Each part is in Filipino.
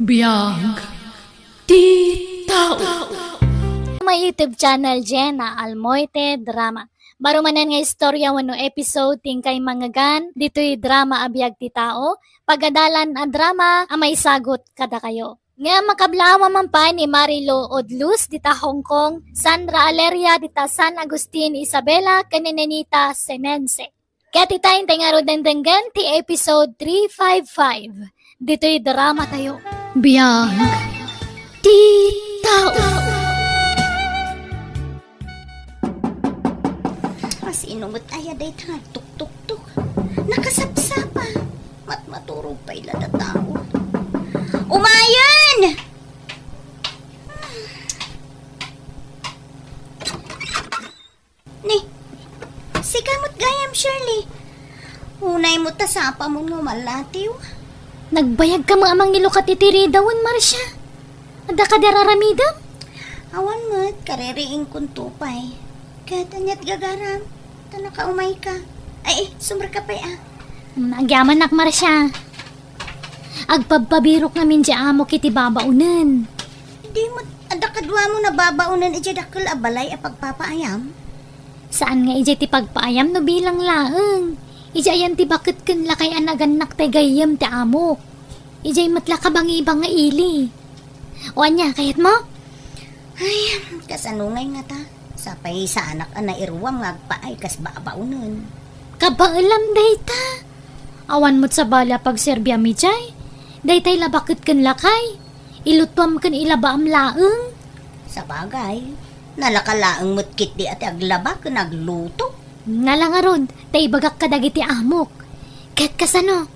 Biyag Titaw. May YouTube channel dyan na Almoite Drama. Barumanan nga istorya wano episode tingkay mangagan, dito'y drama abiyag ti tao, pagadalan a drama a may sagot kada kayo. Nga makablawa man pa ni Marilo Odlus dita Hong Kong, Sandra Aleria dita San Agustin Isabela, kaninenita Senense. Kaya titayin tayo nga rodendenggan ti episode 355. Dito'y drama tayo. Biyag Titaw. Sinumot aya day ta, tuk-tuk-tuk. Nakasapsapa. Matmaturog pa ila na tao. Umayan! Ni, sikamot gayam, Shirley. Unay mo tasapa mo nga malatiw. Nagbayag ka mga amang nilukat itiri dawon, Marcia. Ada ka dararamidam? Awan mo't kaririing kuntupay. Katanyat gagaram. Tanaka umay ka. Ay, sumra ka pa Nagyaman nak, Marcia. Agpababirok namin dya amo kiti babaunan. Di mo, ada kadwa mo na babaunan ija dakil abalay a pagpapaayam? Saan nga ija ti pagpaayam no bilang laeng? Ija yan ti bakit kan lakay anaganak tay gayam ti amo. Ija'y matla ka bang ibang nga ili. O anya, kayat mo? Ay, kasanungay nga ta. Sapay sa anak na irwam ngagpaay kas babaunan. Kabaalam day ta. Awan mo't sa bala pag serbya mi jay. Day tay labakit kan lakay. Ilutwam kan ilaba am laeng. Sa bagay, nalakalaeng mo't kit di ati aglaba kan agluto. Nalangarod, tay bagak ka dagiti amok. Ket kasano?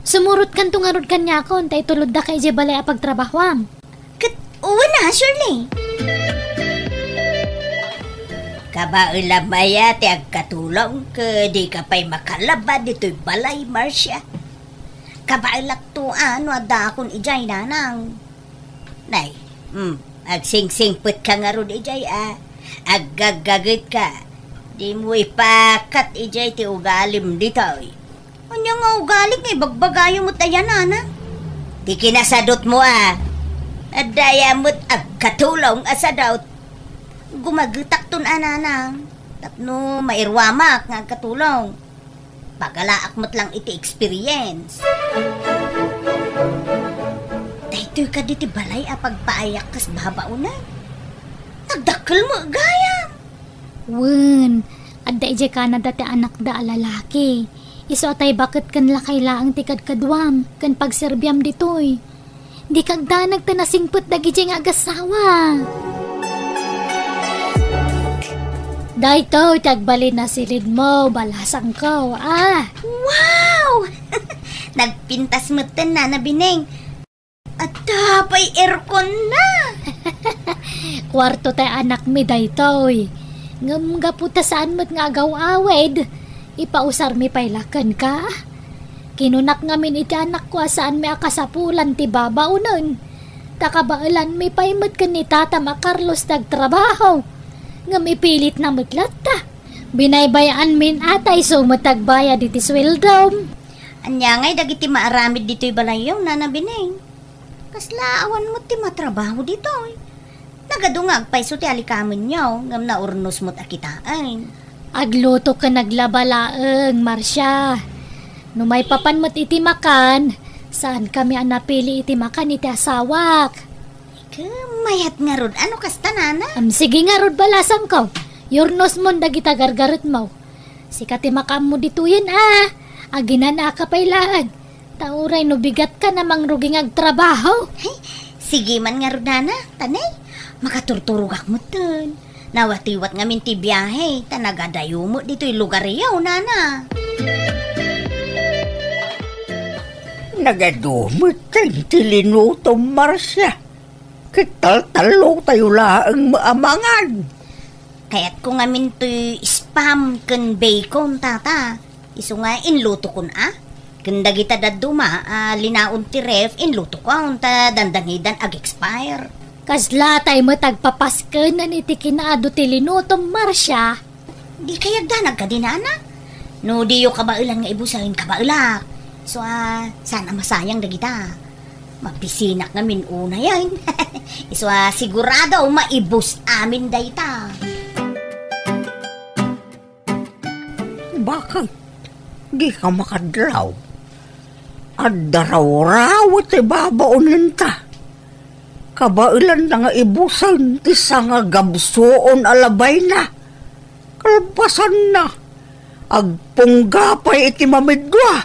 Sumurot kan tungarod kan nyakon, tay tulod da kay jay balay a pagtrabahwam. Ket uwan na, Shirley. Kabaulabaya ti agkatulong ka di ka pa'y makalaba dito'y balay, Marcia. Kabaulaktuan wada akong ijay nanang. Nay, agsingsingput ka nga ron ijay Aggagagit ka. Di mo ipakat ijay ti ugalim dito'y. Ano nga ugaling bagbagayo mo't ayan nanang. Di kinasadot mo Adaya mo't agkatulong asadaw. Gumagutak tun ananang. Tapno mairwamak nga katulong. Pagalaak mo't lang iti experience. Dahito'y ka diti balay pagpaayak kas babaunan. Nagdakkel mo gayam. Wen, adda ije ka na dati anak da lalaki. Iso atay bakit kan lakay laang tikad kadwam kan pagserbyam ditoy. Di kagda nagtanasingput dagi ije nga agasawa. Dahito, tagbalin na silid mo, balasang ko, Wow! Nagpintas mo na nabineng. At tapay aircon na. Kwarto tayo anak mi daytoy. Ngam gaputa saan mo't nga agaw-awed. Ipausar mi pailakan ka. Kinunak ngamin iti anak ko saan mi akasapulan ti babaunan. Takabaalan mi paimot kan ni Tata Carlos nagtrabaho. Nga mipilit na matlata. Binaybayaan min atay so matagbaya diti sweldom. Anya ngay dagiti maaramid dito'y balayong nanabineng. Kaslaawan mo ti matrabaho dito'y. Nagadungag pay so ti alikamin nyo ngam na urnos mo't akitaan. Agluto ka naglabalaeng, Marcia. No may papan mo't iti makan, saan kami ang napili iti makan iti asawak? Mayat nga rod, ano kasta nana? Sige nga rod balasam ko. Yurnos mon dagita gargarot mo. Sikati makam mo dito yan Aginan akapailaan. Tauray no bigat ka namang ruging agtrabaho. Hey, sige man nga rod nana, tanay. Makaturturugak mo ton. Nawatiwat nga minti biyahe, tanagadayo mo dito'y lugar yaw nana. Nagadumot kang tilinutom, Marcia. Kital-talo tayo laang maamangan. Kaya't ko nga minto'y spam kan bacon, tata. Iso nga inluto kun Kanda kita daduma, linaon ti ref, inluto ko, ta dandangidan ag-expire. Kasla tayo matagpapaskan na niti kinaado ti linutom, Marcia. Di kayag danag ka dinana. No, di yung kabailan nga ibusahin kabailak. So, sana masayang dagita. Mapisinak namin una yan. Iswa sigurado maibus amin dayta. Bakit? Di ka makadlaw. At daraw-rawat ibabaonin ta. Kabailan na nga ibusan ti sa nga gabsoon alabay na. Kalpasan na. Agpunggapay iti mamidwa.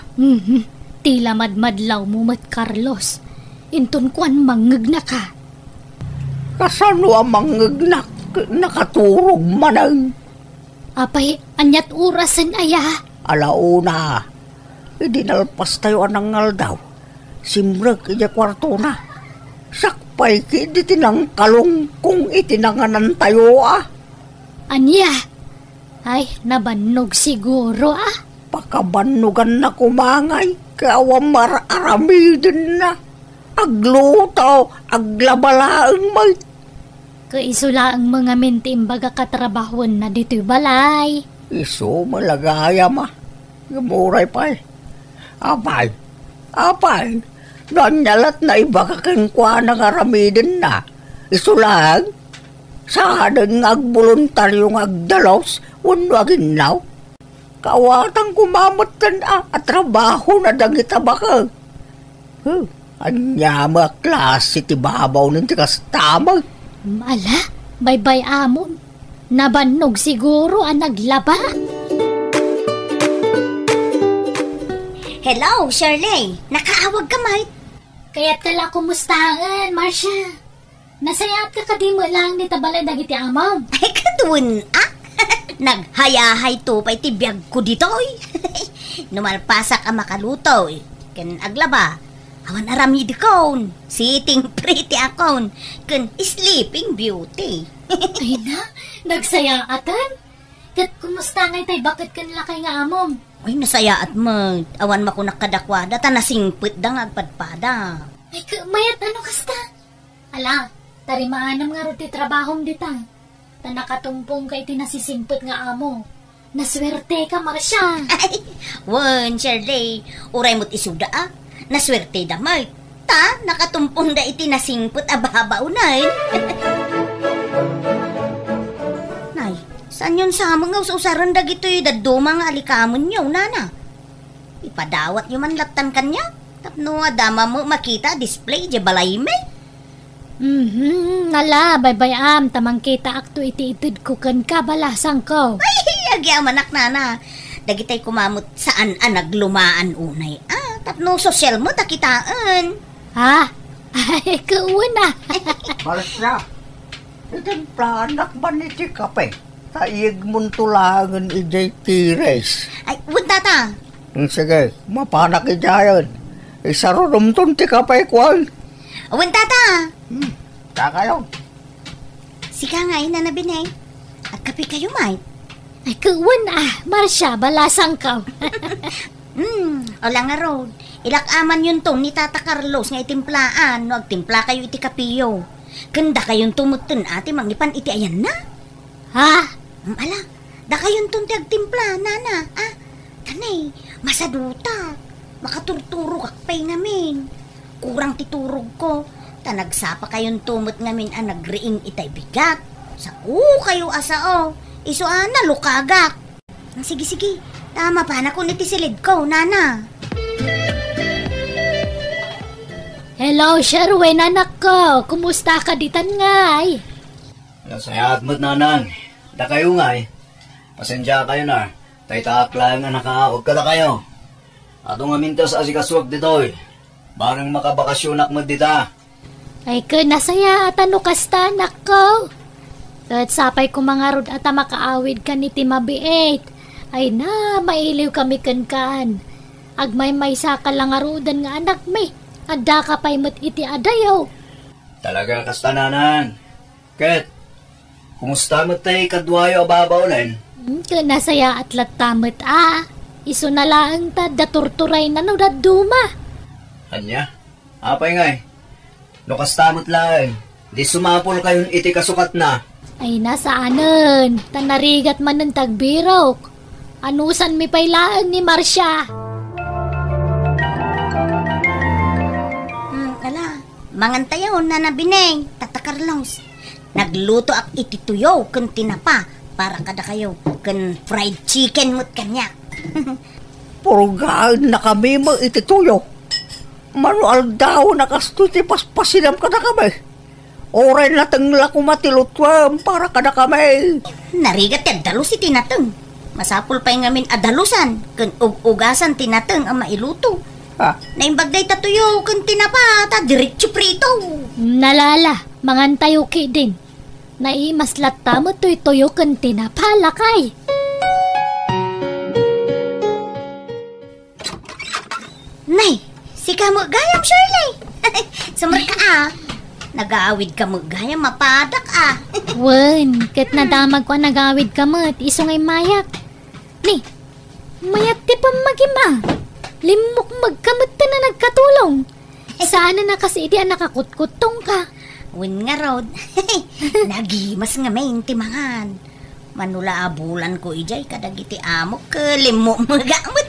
Tila madmadlaw mo mat Carlos. Inton kuan mangeg na ka. Kasano ang mangagnak nakaturog manang? Apay, anyat orasan aya. Alauna. Idinalpas tayo anangal daw. Simrek ija kwarto na. Sakpay ki di tinang kalong kung itinanganan tayo Anya? Ay, nabannog siguro Pakabanugan na kumangay. Kawang mararamidin na. Aglutaw, aglabalaang may. Kaisula ang mga mintimbaga katrabahon na dito'y balay. Iso malagaya ma. Gamuray pa Apay. Nanyalat na iba kakin kwa ng aramidin na. Iso lang. Sa adang agboluntaryong agdalos, unwagin now. Kawatang kumamatan at trabaho na dagita baka. Anya mga klase ti babaw ng tikastamag. Mala, bye-bye amon. Nabannog siguro ang naglaba. Hello, Shirley. Nakaawag ka, mate. Kaya't kala kumustahan, Marcia. Nasayat ka mo lang ni tabalay dagiti amam. Ay, kadun, Naghayahay to pa iti biyag ko ditoy. Numalpasak ang makalutoy. Ken aglaba. Awan aramid akon. Sitting pretty akon. Ken sleeping beauty. Ay na, nagsayaatan. Kat kumusta ngay tay bakit kanila kay nga amom? Ay, nasaya at mo. Awan makunak kadakwada. Ta nasingpit da nga agpadpada. Ay, mayat ano kasta? Ala, tarimaanam nga ruti trabahom dita. Ta nakatumpong kay tinasisimpit nga amo. Naswerte ka, Marcia. Ay, wan, Shirley. Uray mo't isuda Naswerte da, Mike. Ta, nakatumpong da iti nasingput ababaw na Nay, saan yun sa amang nga usaran da gito'y daduma nga alikamon nyo, nana? Ipadawat yung manlatan kanya. Tapno nga dama mo makita display di balay me. Nala, bye-bye tamang kita akto iti itid ko kan kabalasang ko. Ay, agya manak nana. Dagitay kumamot saan naglumaan unay. Tapno sosyal mo takitaan. Ha? Ay, kauna. Malasya, itimplanak ba ni ti kape? Taig mong tulangan ijay tires. Ay, wala ta. Sige, mapanak ijayan. Isarunum ton ti kape kwan. Wala ta. Kakayo. Sika nga na nabinay. At kape kayo, Mike. Ay, kauna. Marcia, balasang ko. Ola nga road. Ilakaman yun tong ni Tata Carlos nga itimplaan. No, agtimpla kayo iti kapiyo. Ganda kayong tumutun ati mangipan iti ayan na. Ha? Ala, da kayong tong ti agtimpla, nana. Tanay, masaduta. Makaturturo kakpay namin. Kurang titurog ko. Tanagsapa kayong tumut ngamin nagriing itay bigat. Sa kayo asao. Iso lukagak. Sige. Tama pa na kung iti silid ko, nana. Hello, Sherwin, anak ko. Kumusta ka ditan ngay? Nasayat mo't nanan. Da kayo ngay. Pasensya kayo na. Tay-taak lang nga nakaawag ka na kayo. Atong amintas asikaswag ditoy. Barang makabakasyonak mo dita. Ay ka, nasaya at ano kasta, anak ko. At sapay ko mga rod at makaawid ka ni Timabiit. Ay na, mailiw kami kan. Agmay sa lang arudan nga anak may. Adda ka pa'y mat iti adayaw. Talaga kastananan. Ket, kumusta mo tayo kadwayo ababaw len? Nasaya at latamat Iso na lang ta, daturturay na no, daduma. Anya? Apay ngay. No kastamot lang. Di sumapol kayong iti kasukat na. Ay nasaanan, tanarigat man ng tagbirok. Anusan mi pailaan ni Marcia? Ala, Mangantayaw na nabineng, Tata Carlos. Nagluto ak itituyo kun tinapa para kada kayo kun fried chicken mo't kanya. Purgaan na kami mo itituyo. Manual daw nakastuti paspasinam ka na kami. Oray na tangla kumatilutwam para ka na kami. Narigat yan dalus si tinateng. Masapul pa yung ngamin adalusan kun ugasan tinateng ang mailuto. Ha? Naimbagday tatuyo kun tinapa ta diretso prito. Nalala, mangantayo ki din. Naimaslat tamo to'y-toyo kan tinapalakay. Nay, si kamo gayam, Shirley. Sumar ka nag-aawid ka mo gayam, mapadak Wen, ket nadamag ko nagawid ka mo at isungay mayak. Ni, mayak ti pamagima. Limok magkamot ta na nagkatulong. Sana na kasi di nakakutkutong ka. Win nga rod. Nagimas nga may intimangan. Manula abulan ko ijay kadagiti amok kalimo magamot.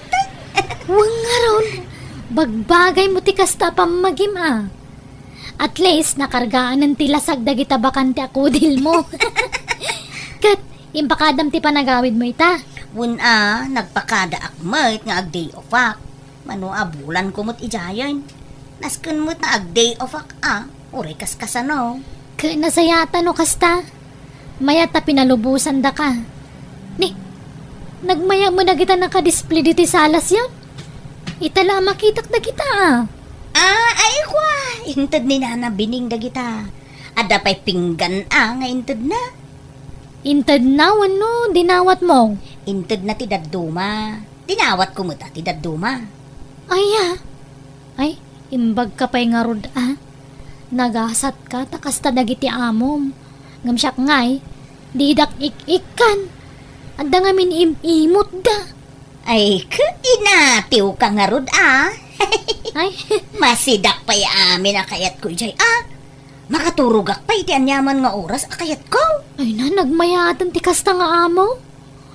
Wang nga ron. Bagbagay mo ti kasta pamagima. At least nakargaan ng tilasag dagita bakante akudil mo. Kat, impakadam ti panagawid mo ita. Win nagpakada akmat nga ag-day of ak. Mano abulan ko mo't ijayan. Nasken mo't na ag-day of ak Uray kaskasano. Ka nasayata no kasta. Mayata pinalubusan da ka. Ni, nagmaya mo na kita nakadisplay dito salas yan. Itala makitak na kita Ay kwa. Intad ni Nana bining da kita. Ada pa'y pinggan nga intad na. Intad na, wano, dinawat mo. Intad na ti dadduma. Dinawat ko mo ta ti dadduma. Ay, imbag ka pa'y nga rod Nagasat ka, takasta dagiti amom. Ngamsyak ngay, didak ik-ikan. Adda nga min imot da. Ay, inatiw ka nga rod Ay, masidak pa amin akayat ko ijay Makaturugak pa iti anyaman nga oras akayat ko. ay na, nagmayatan ti kasta nga amo.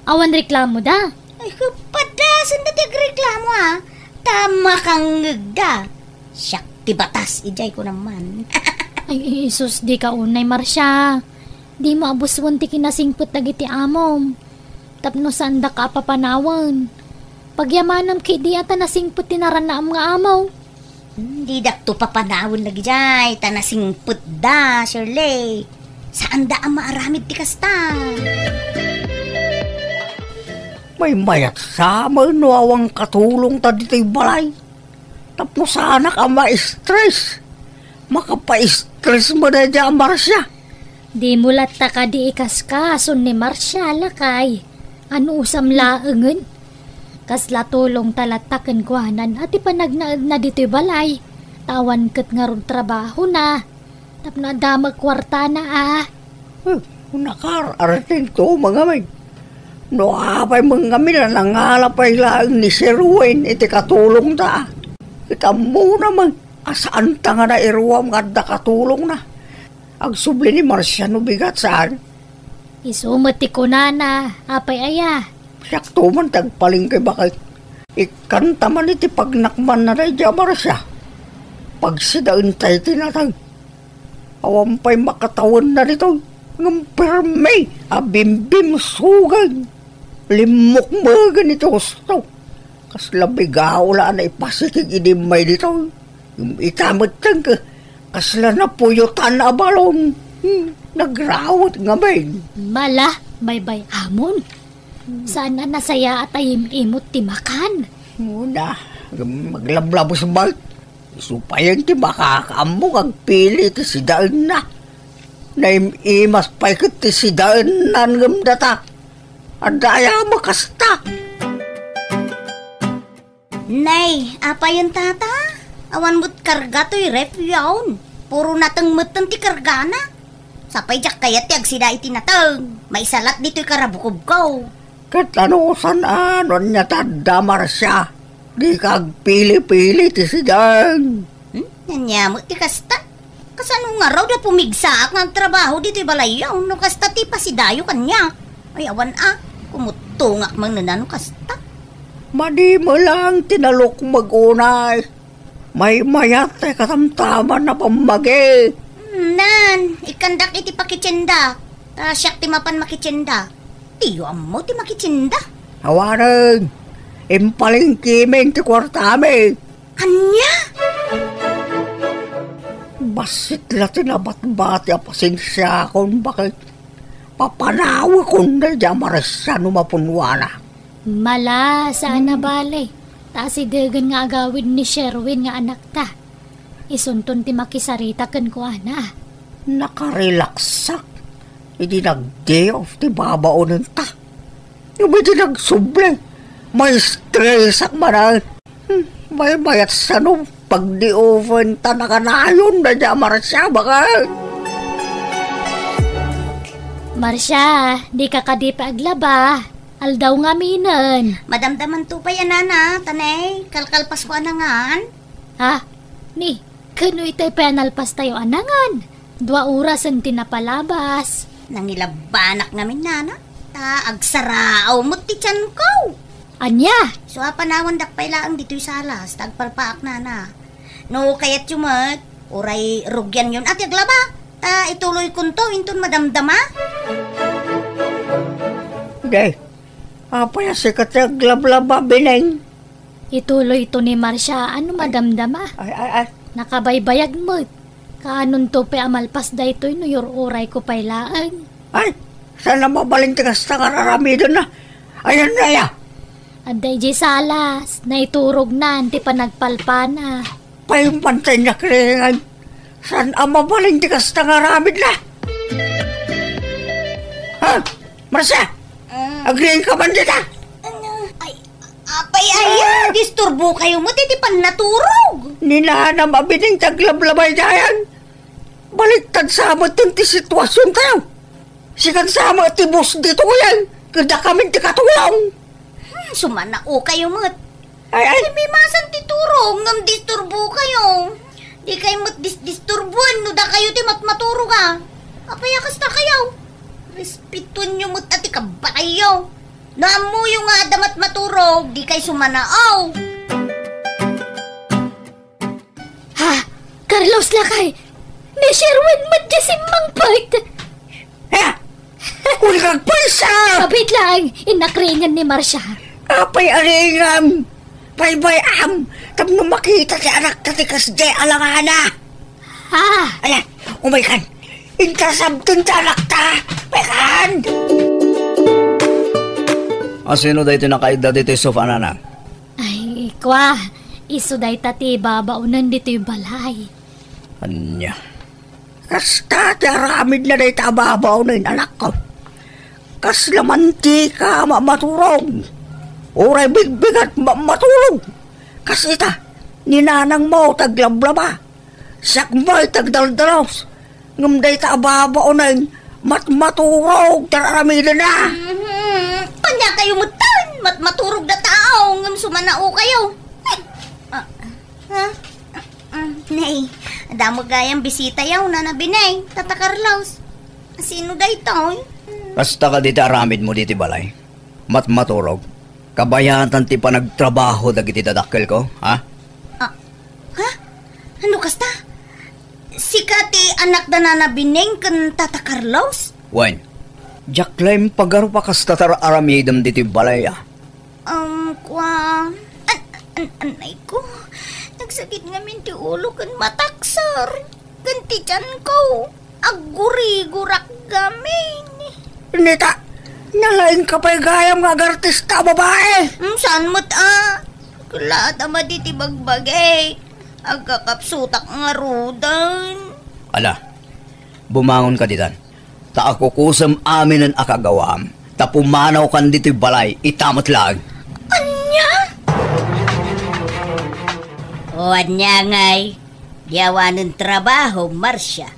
Awan reklamo da. Ay, kapadasan na tigreklamo Tama kang ngagda. Siyak ti batas ijay ko naman. Ay, isus, di ka unay, Marsha. Di mo abuswan ti kinasingput dagiti amom. Tapno sanda ka papanawan. Pagyamanam ki di ata nasingput ti naranaam nga amaw. Di dakto papanawon lagi jay. Tanasing putda, Shirley. Saan da ang maaramid ti kasta? May mayat sa manuawang katulong ta dito'y balay. Tapno sana ka ma-stress. Makapa-stress mo na dyan, Marcia. Di mulat ta ka di ikaskason ni Marsha lakay. Ano usam laengen? Kasla tulong talataken kuhanan at ipanagnaad na dito'y balay. Tawan ket nga ron trabaho na. Tapno damag kwarta na Nakarating to mga may. No apay mga mila nangalapay lang ni Sir Wayne iti katulong ta. Kita mo naman asaan ta nga na iruwam nga da katulong na. Agsubli ni Marcia no bigat saan. Isumati ko na, apay aya. Sakto man tagpaling kay bakit. Ikanta man iti pagnakman na rin dyan, Marcia. Pagsidaan tayo tinatag. Awampay makatawan na rito. Ngampermay, abimbim sugan. Limok mo ganito gusto. Kaslabigaw la na ipasikig inimay dito. Yung itamad tang ka. Kasla na puyutan na balon. Nagrawat nga ba Mala, bay amon. Sana nasaya at ayim-imot timakan. Muna, maglablabo sa balt. Supayan ti makakaambong ang pili ti sidaan na. Naim-imas pa'y kat ti sidaan na ngamdata. Adaya makasta. Nay, apa yung tata? Awan mo't karga to'y rep yaon. Puro natang mutan ti karga na. Sapay jak kayat ti agsida iti natang. May salat dito'y karabukob ko. Katanusan anon niya tadamar siya. Di kag pili-pili ti sidaan. Nanyamo ti kasta. Kasano nga raw na pumigsaak ng trabaho dito'y balayaw. No kasta ti pasidayo kanya. Ay awan kumutungak mang nanano kasta. Madi mo lang tinalok mag-unay. May mayat ay katamtaman na pamagi. Nan, ikandak iti pakitsinda. Siyak ti mapan makitsinda. Tiyo mo ti makitsinda. Awanan, impaling kiming ti kwartami. Anya? Basit la tinabat-bati a pasensya kung bakit papanawi kung na dyan marasa numapunwana. Mala, sana bale. Ta si Degan nga agawid ni Sherwin nga anak ta. Isunton ti makisarita kan ko ana. Nakarelaksak. Hindi nag-day off ti babaonin ta. Yung hindi nagsuble. May stress ak manan. May mayat sa nung pag-di-oven ta nakanayon na dyan marasya bakal. Marsha, di ka kadipa aglaba. Aldaw nga minan. Madamdaman to pa yan, nana. Tanay, kalkalpas ko anangan. Ha? Ni, kano itay penalpas tayo anangan? 2 oras ang tinapalabas. Nangilabanak namin, nana. Agsaraaw mo ti tiyan ko. Anya? So, panawan dakpay laang dito'y salas. Tagpalpaak, nana. No, kaya't yumat. Uray rugyan yun. At yaglaba. Ituloy kunto. Intun madamdama. Day, apaya sikat yaglablaba bineng. Ituloy ito ni Marsha. Ano madamdama? Ay. Nakabaybayag mo. Kaanon to pe amalpas da ito'y no yor oray ko pailaan. Ay, sana mabalintikas na kararamido na. Ayan na ya. Aday di salas. Naiturog na. Anti pa nagpalpana. Paimpantay na kringan. Saan ang mabalintikas na karamid na? Ha? Marsha? Agreeing ka man dito? Ay, apay ay, disturbo kayo mo. Titi pan naturog. Ninahanam abining taglablabay dayan. Baliktad sa mo itong ti sitwasyon tayo. Sikan sa mo ti boss dito ko yan. Kada kami ti katulong. Sumanao kayo mo. Ay. May masan ti turog. Ngam disturbo kayo. Di kayo disturbuan. No da kayo ti matmaturo ka. Apayakas na kayo. Respetuan nyo mo't ati kabayo. Naamu yung nga damat maturog. Di kayo sumanaaw. Ha? Carlos Lakay! Ni Sherwin madyasimang pait! Ha? Kung kagpalsa! Kapit lang! Inakringan ni Marsha. Apay aringam! Pay-bayam! Tapno makita si anak tatikas di alangana! Ha? Ala, umaykan! Intasabtun sa anak ta! Pekan! Sino dito nakaida dito sofa anana? Ay, kwa. Iso day tati babaunan dito yung balay. Anya. Kasta tiaramid na day tababaw na yung anak ko. Kas lamanti ka maturong. Oray bigbigat matulog. Kas ita, ninanang mo taglablaba. Sakmay tagdaldalos. Ngumday tababaw na yung matmaturog taramidan na. Panya kayo mutan. Matmaturog na tao. Ngam sumanao kayo. Nay, damo gayang bisita yaw na nabinay. Tata Carlos. Sino da ito? Kasta ka dito aramid mo dito balay. Matmaturog. Kabayatan ti pa nagtrabaho dagiti dadakkel ko, ha? Ha? Ano kasta? Si Kati anak da na nabinay kan Tata Carlos? Wen, Jacqueline pagaro pa kasta aramidam dito balay, ah. Anay ko. Nagsakit nga minti ulo kan mataksar. Ganti dyan ko. Aguri-gurak gamin. Nita, nalain ka pa'y gayam nga artista babae. Saan mo't Kulaat ama diti bagbagay. Agkakapsutak nga rudan. Ala, bumangon ka ditan. Ta ako kusam amin ang akagawam. Ta pumanaw kan dito'y balay, itamot lang. Anya? O anya ngay, diawanan trabaho, Marsha.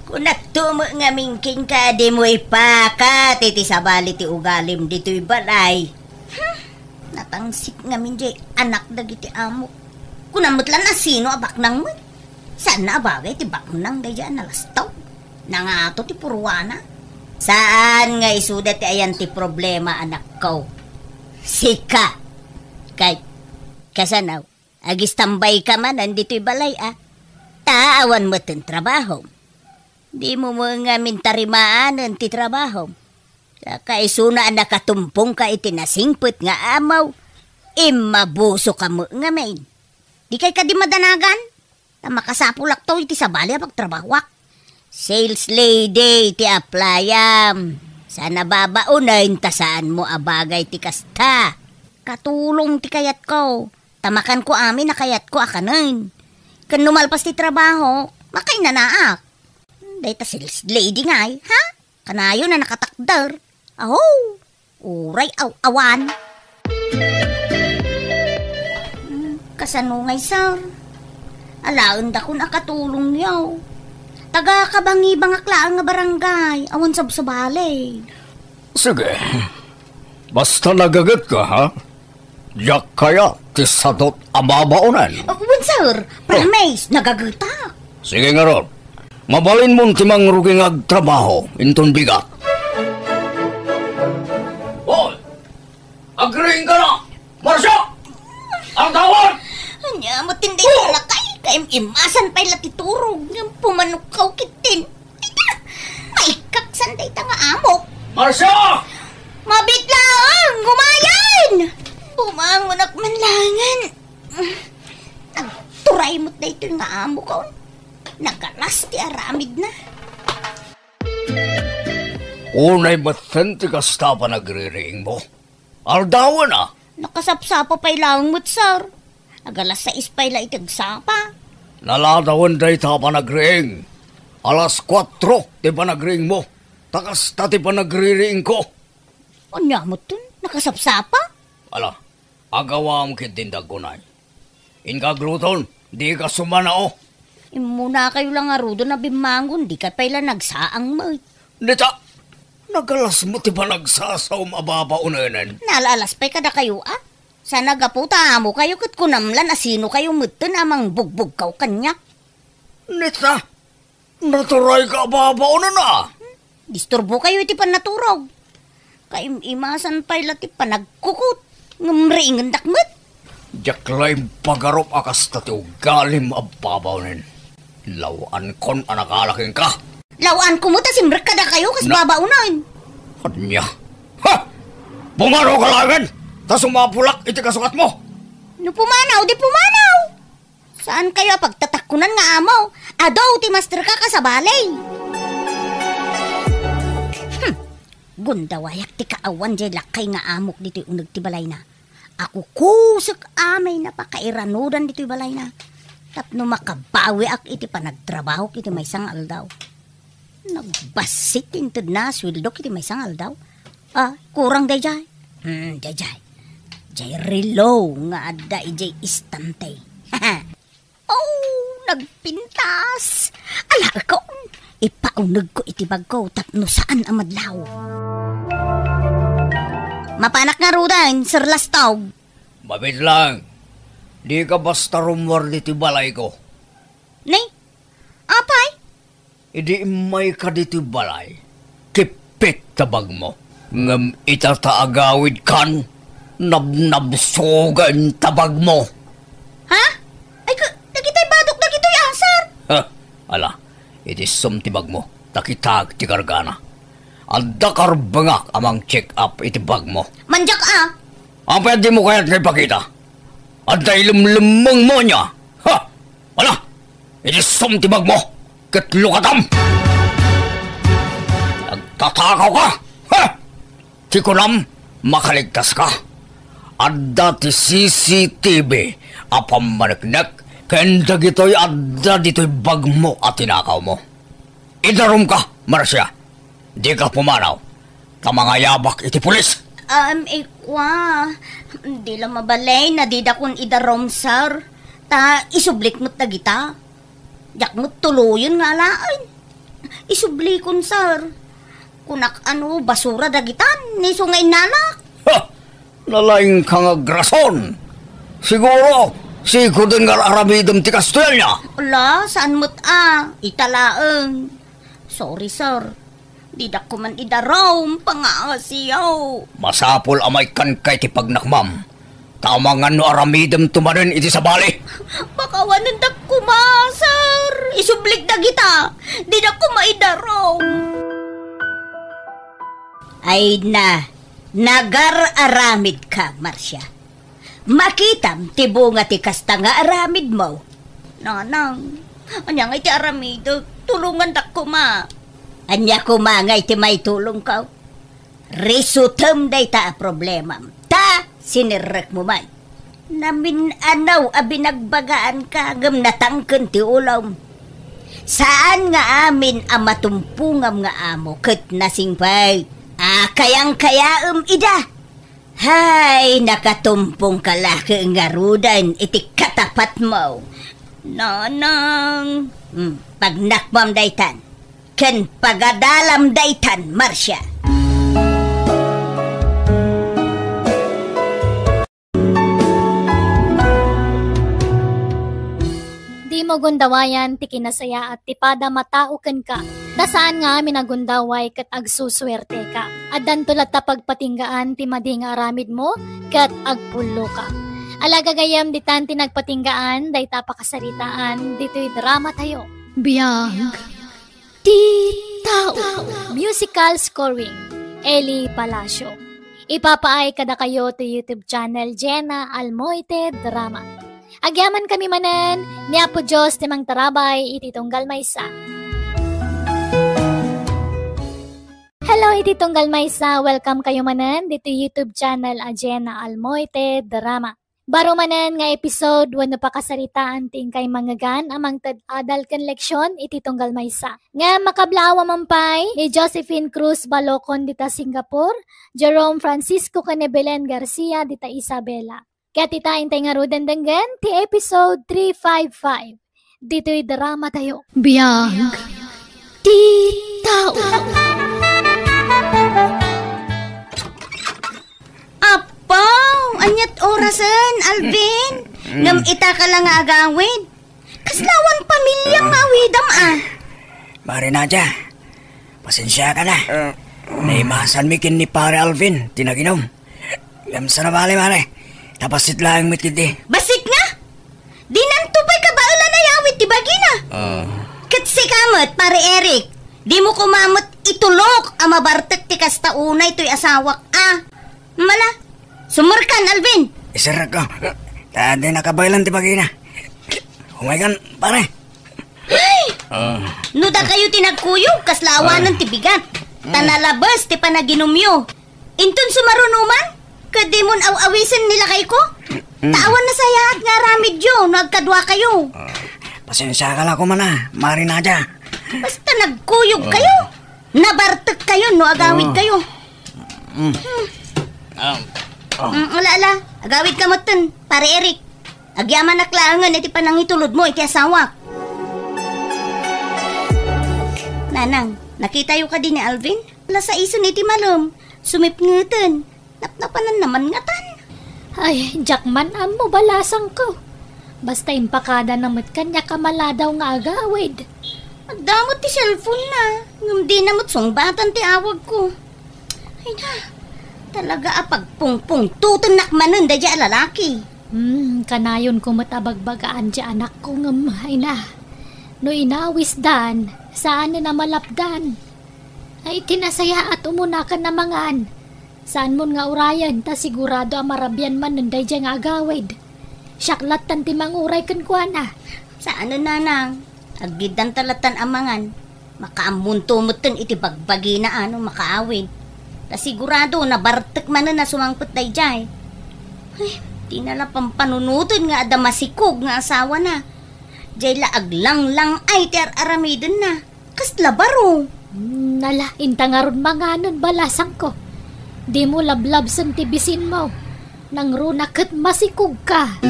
Kung nagtumo nga mingking ka, di mo ipakat, iti sabali ti ugalim dito'y balay. Natangsik nga minjay, anak dagiti amo. Kung namutlan na sino abak nang mo. Saan na abagay ti baknang daya nalastaw? Nangato ti purwana. Saan nga isudat ti ayan ti problema anak ko? Sika. Kay, kasanaw, Agis tambay ka man, andito'y balay Taawan mo itong trabaho. Di mo mga mintarimaanan ti trabaho. Kaisuna nakatumpong ka itinasingput nga amaw. Mabuso ka mo nga main. Di kay ka di madanagan? Makasapulak to iti sabali pagtrabahwak. Sales lady ti aplayam. Sana babaunayin ta saan mo abagay ti kasta. Katulong ti kayat ko. Tamakan ko amin na kayat ko akanin. Kan numalpas ti trabaho, makay nanaak. Day ta sales lady nga ha? Kanayo na nakatakdar. Aho, uray awan. Kasanungay sir. Alaon da kun akatulong yaw. Taga kabangi bangaklaan nga barangay. Awan sabsabali. Sige. Basta nagagat ka, ha? Yak kaya ti sadot amabaunan. Wan sir, promise, nagagata. Sige nga ron. Mabalin mong timang ruging agtrabaho. Intong bigat. Hoy! Agreeing ka na! Marsya! Ang tawag! Anya, matindi ka na kay imasan pa'y latiturog ng pumanukaw kitin. Maikak sanday ta nga amok. Marsya! Mabit lang! Gumayan! Pumangunak manlangan. Nagturay mo't na ito nga amok ko. Nagalas ti aramid na. Unay batan ti kasta pa nagre-ring mo. Aldawan na. Nakasapsapa pa'y lang mo't sir. Agalas sa ispay la itagsapa. Naladawan day ta pa nagre-ring. Alas 4 ti pa nagre-ring mo. Takasta ti pa nagre-ring ko. Anya mo dun? Nakasapsapa? Ala, agawam kitindag ko na. Inkagluton, di ka sumanao. Muna kayo lang arudo na bimangon, di ka pala nagsaang mo. Nita, nagalas mo ti pa nagsasaw mababaunanan. Nalalas pa'y kada kayo Sana gaputa mo kayo kat kunamlan asino kayo mutin amang bugbog kaw kanya. Nita, naturay ka babaunan na. Disturbo kayo iti panaturog. Kaimasan pa'y lati panagkukut. Ngamriingan dakmet. Jaklay pagarop akas tati ugalim ababaunin. Lawan kon anakalaking ka. Lawan ko mo ta simrek kada kayo kas babaunan. Kanya. Ha! Bungaro ka langan! Ta sumapulak iti kasukat mo. No pumanaw, di pumanaw. Saan kayo pagtatakunan nga amaw? Adaw ti master ka kasabalay. Gundawayak ti kaawan jay lakay nga amok dito'y unag ti balay na. Ako kusok amay na pakairanudan dito'y balay na. Tapno makabawi ak iti panagtrabaho kiti may sangal daw. Nagbasit intod na swildo kiti may sangal daw. Kurang day jay. Jay. Jay relo nga adda ijay istante. Nagpintas. Ala ko, ipaunag ko iti bag ko tapno saan amadlaw. Mapanak nga rudan, Sir Lastog. Mabit lang. Di ka basta rumor diti balay ko. Nay, apay? Idi may ka diti balay. Kipit tabag mo. Ngam itataagawid kan. Nabnabsogan tabag mo. Ha? Ay, nakita'y badok na kito'y sir. Ala, iti sumtibag mo. Takitag ti kargana. Adda karbangak amang check-up iti bag mo. Manjak Ang pwede mo kaya't kay pakita. Adda ilumlumang mo niya. Ha? Ala, iti sumtibag mo. Katlukatam. Nagtatakaw ka. Ha? Ti kunam, makaligtas ka. Adda ti CCTV apamanagnak kenda gito'y adda dito'y bag mo at tinakaw mo. Idarom ka, Marcia. Di ka pumanaw. Kamangayabak iti pulis. Di lang mabalay na di dakon idarom, sir. Ta isublik mo't na gita. Yak mo't tuluyon nga alaan. Isublikon, sir. Kunak basura dagitan, niso nga inanak. Ha! Nalaing kang agrason. Siguro, si Kudeng aramidam ti kastel niya. Ala, saan mo't italaang. Sorry, sir. Di da ko man idarom, pangasiyaw. Masapol amay kan kay ti pagnakmam. Tamangan no aramidem tumarin iti sa bali. Pakawanan dak kumasar. Isublik na kita. Di na kumaidarong. Ay na, nagar-aramid ka, Marcia. Makitam tibo nga ti kasta nga aramid mo. Nanang, anya nga iti aramid, tulungan dak kuma. Anya kuma nga iti may tulong ka. Risutem day ta problema. Ta, sinirek mo man. Namin anaw abinagbagaan ka agam natangken ti ulam. Saan nga amin ang matumpungam nga amo ket nasingpay. Kayang-kayaem ida. Hay, nakatumpong kalaki nga rudan iti katapat mo. Nanang, pag nakmam daytan, ken pagadalam daytan, Marcia. Di mo gundawayan ti kinasaya at tipada matauken ka. Dasaan nga amin agundaway kat agsuswerte ka. Adan tulat ta pagpatinggaan ti madi nga aramid mo kat agpulo ka. Alagagayam ditan ti nagpatinggaan dayta pakasaritaan dito'y drama tayo. Biyag ti tao. Musical scoring, Eli Palacio. Ipapaay kada kayo to YouTube channel Jenna Almoite Drama. Agyaman kami manen, ni Apo Diyos timang tarabay, iti tunggal maysa. Hello, iti tunggal maysa, welcome kayo manen, dito YouTube channel Jenna Almoite Drama. Baro manen nga episode, wano pa kasaritaan ting kay mangagan, amang tad-adal kan leksyon, iti tunggal maysa. Nga makablawa mampay, ni Josephine Cruz Balocon dita Singapore, Jerome Francisco Canebelen Garcia dita Isabela. Kaya titain tayo nga rudan danggan, ti episode 355. Dito'y drama tayo. Biyag ti tao. Apaw! Anyat orasan, Alvin. Ngam ita ka lang nga agawid. Kaslawan pamilyang mawidam Mari Nadia, pasensya ka na. Naimasan mikin ni pare Alvin, tinaginom. Ngam sa nabali, mare. Tapasit lang mitindi. Basit nga? Di nantupay ka ba na yawit ti bagina? Katsi kamot, pare Eric. Di mo kumamot itulok ang mabartek ti kasta unay to'y asawak Mala, sumurkan Alvin. Isarag ko. Tadi nakabaylan ti bagina. Humaygan, pare. Ay! Nuda kayo tinagkuyog, kaslawanan ti bigat. Tanalabas ti panaginumyo. Intun sumarunuman? Kadimon aw-awisan nila kay ko? Tawan na sayahat nga ramid yun, nagkadwa kayo. Pasensya ka lang ko man Mari Nadia. Basta nagkuyog kayo. Nabartek kayo, no agawid kayo. Ala, agawid ka mo tun, pare Eric. Agyaman na klaangan iti panangitulod mo, iti asawa. Nanang, nakita yung ka din ni Alvin? Wala sa ison iti malum. Sumipngutan. Napnapanan naman nga tan. Ay, Jackman, amo balasang ko. Basta impakada namit kanya kamala daw nga agawid. Agdamot ti cellphone na. Ngam di namot sungbatan ti awag ko. Ay na, talaga apagpungpung tutun nakmanan da dya lalaki. Kanayon ko matabagbagaan dya anak ko ngam. Ay na, no inawis dan, saan na malapdan. Ay tinasaya at umunakan na mangan. Saan mo nga urayan, ta sigurado ang marabyan man nanday dyan nga agawid. Syaklat tan timang uray kan kwa na. Saan na nanang? Agidan talatan amangan. Makaamuntumot iti bagbagi na makaawid. Ta sigurado na bartek man na sumangpot day jay. Ay, di nala pampanunutin nga adamasikog nga asawa na. Jay laag lang ay ti aramidon na. Kasla baro. Nala, intangaron mga nun balasang ko. Di mo lablab sang tibisin mo. Nang runakat masikog ka.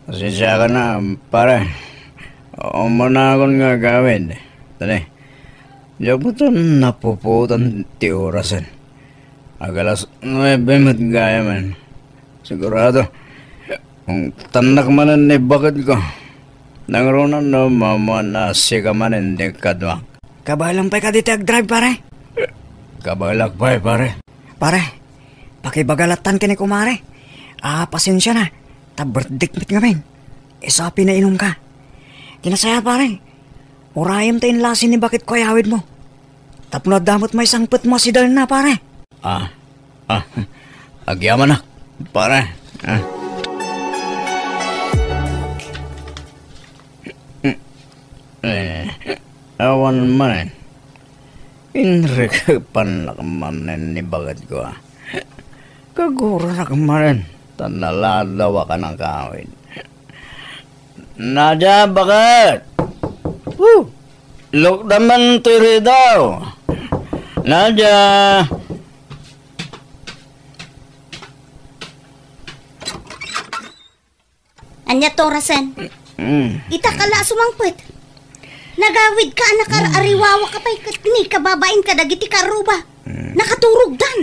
Pasensya ka na, pare. Umana akong nga gawin. Tani, diyan po ito napuputan ti orasan. Agalas 9 matgaya man. Sigurado, kung tanak manan ni bakit ko, nangrunan na mamanasi ka man hindi kadwang. Kabalang pa ka dito ag-drive, pare? Kabalak pa, pare. Pare, pakibagalatan ka ni kumare. Pasensya na. Taberdikmit ngamin. Isa pinainom ka. Kinasaya pare. Urayam tayo lasin ni bakit ko ayawid mo. Tapno damot may sangpet mo si Darna pare. Agyaman na, pare. Awan man. Inrekapan na kamanin ni bagat ko. Kaguro na kamanin. Tanaladawa ka ng kawin. Nadya, bagat? Look naman tiri daw. Nadya. Anya to, Rasen. Ita kala sumangpet. Nagawid ka, ariwawa ka pa'y ni kababain ka dagiti karuba. Nakaturog dan.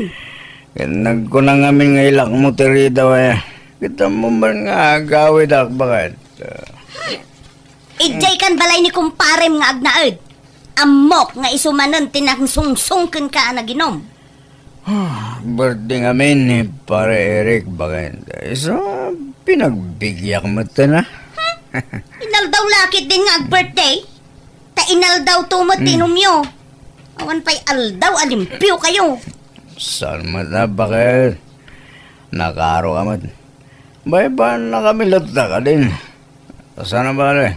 Nagko na ngamin nga ilak mo tiri daw eh. Kita mo man nga gawid ak bagat. Ijay kan balay ni kumparem nga agnaed. Amok nga isumanan tinang sungsungken ka naginom. Birthday ngamin ni pare Eric bagat. So, pinagbigyak mo ito na. Inal daw lakit din nga ag-birthday. Ta inal daw tumot tinumyo. Awan pa'y aldaw alimpiw kayo. Saan mo na bakit? Nakaro ka mat. Bay ba na kami lata ka din? Sana ba rin?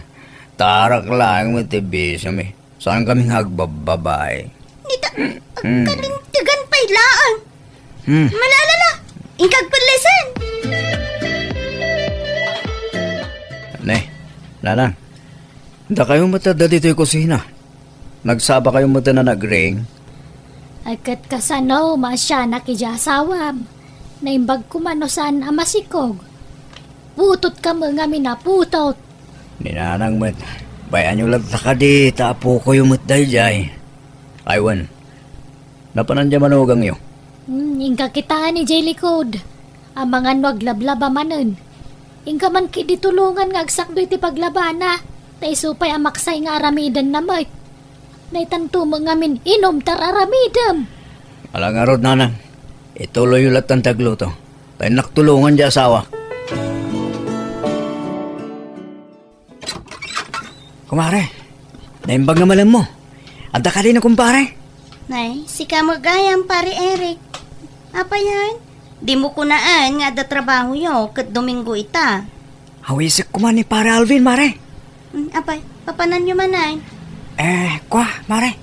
Tarak lang mo tibis kami. Saan kami hagbababay? Nita, kalintigan pa'y laan. Malalala, ingkag palisan. Nanang, da kayong matada dito yung kusina. Nagsaba kayong mata na nag-ring. Agkat kasano, masya nakijasawam. Naimbag kumano saan amasikog. Putot ka mga minaputot. Ninanang mat, bayan yung lagta ka di, tapo ko yung matday jay. Aywan, napanandya manugang yun. Ingka kitaan ni Jay Likod. Ang mga naglablaba manun. Ingka man kiditulungan nga agsakdo iti paglabana. Taisupay amaksay nga aramidan na mo't. Naitanto mo nga min inom tar aramidam. Alang arod nanang, ituloy yung latang tagluto. Tayo naktulungan di asawa. Kumare, naimbag na malam mo. Adda ka din na kumpare. Nay, si kamagayang pare Eric. Apa yan? Di mo kunaan nga da trabaho yo kat Domingo ita. Hawisik ko man ni pare Alvin, mare. Apay, papanan nyo man ay. Kwa, mare.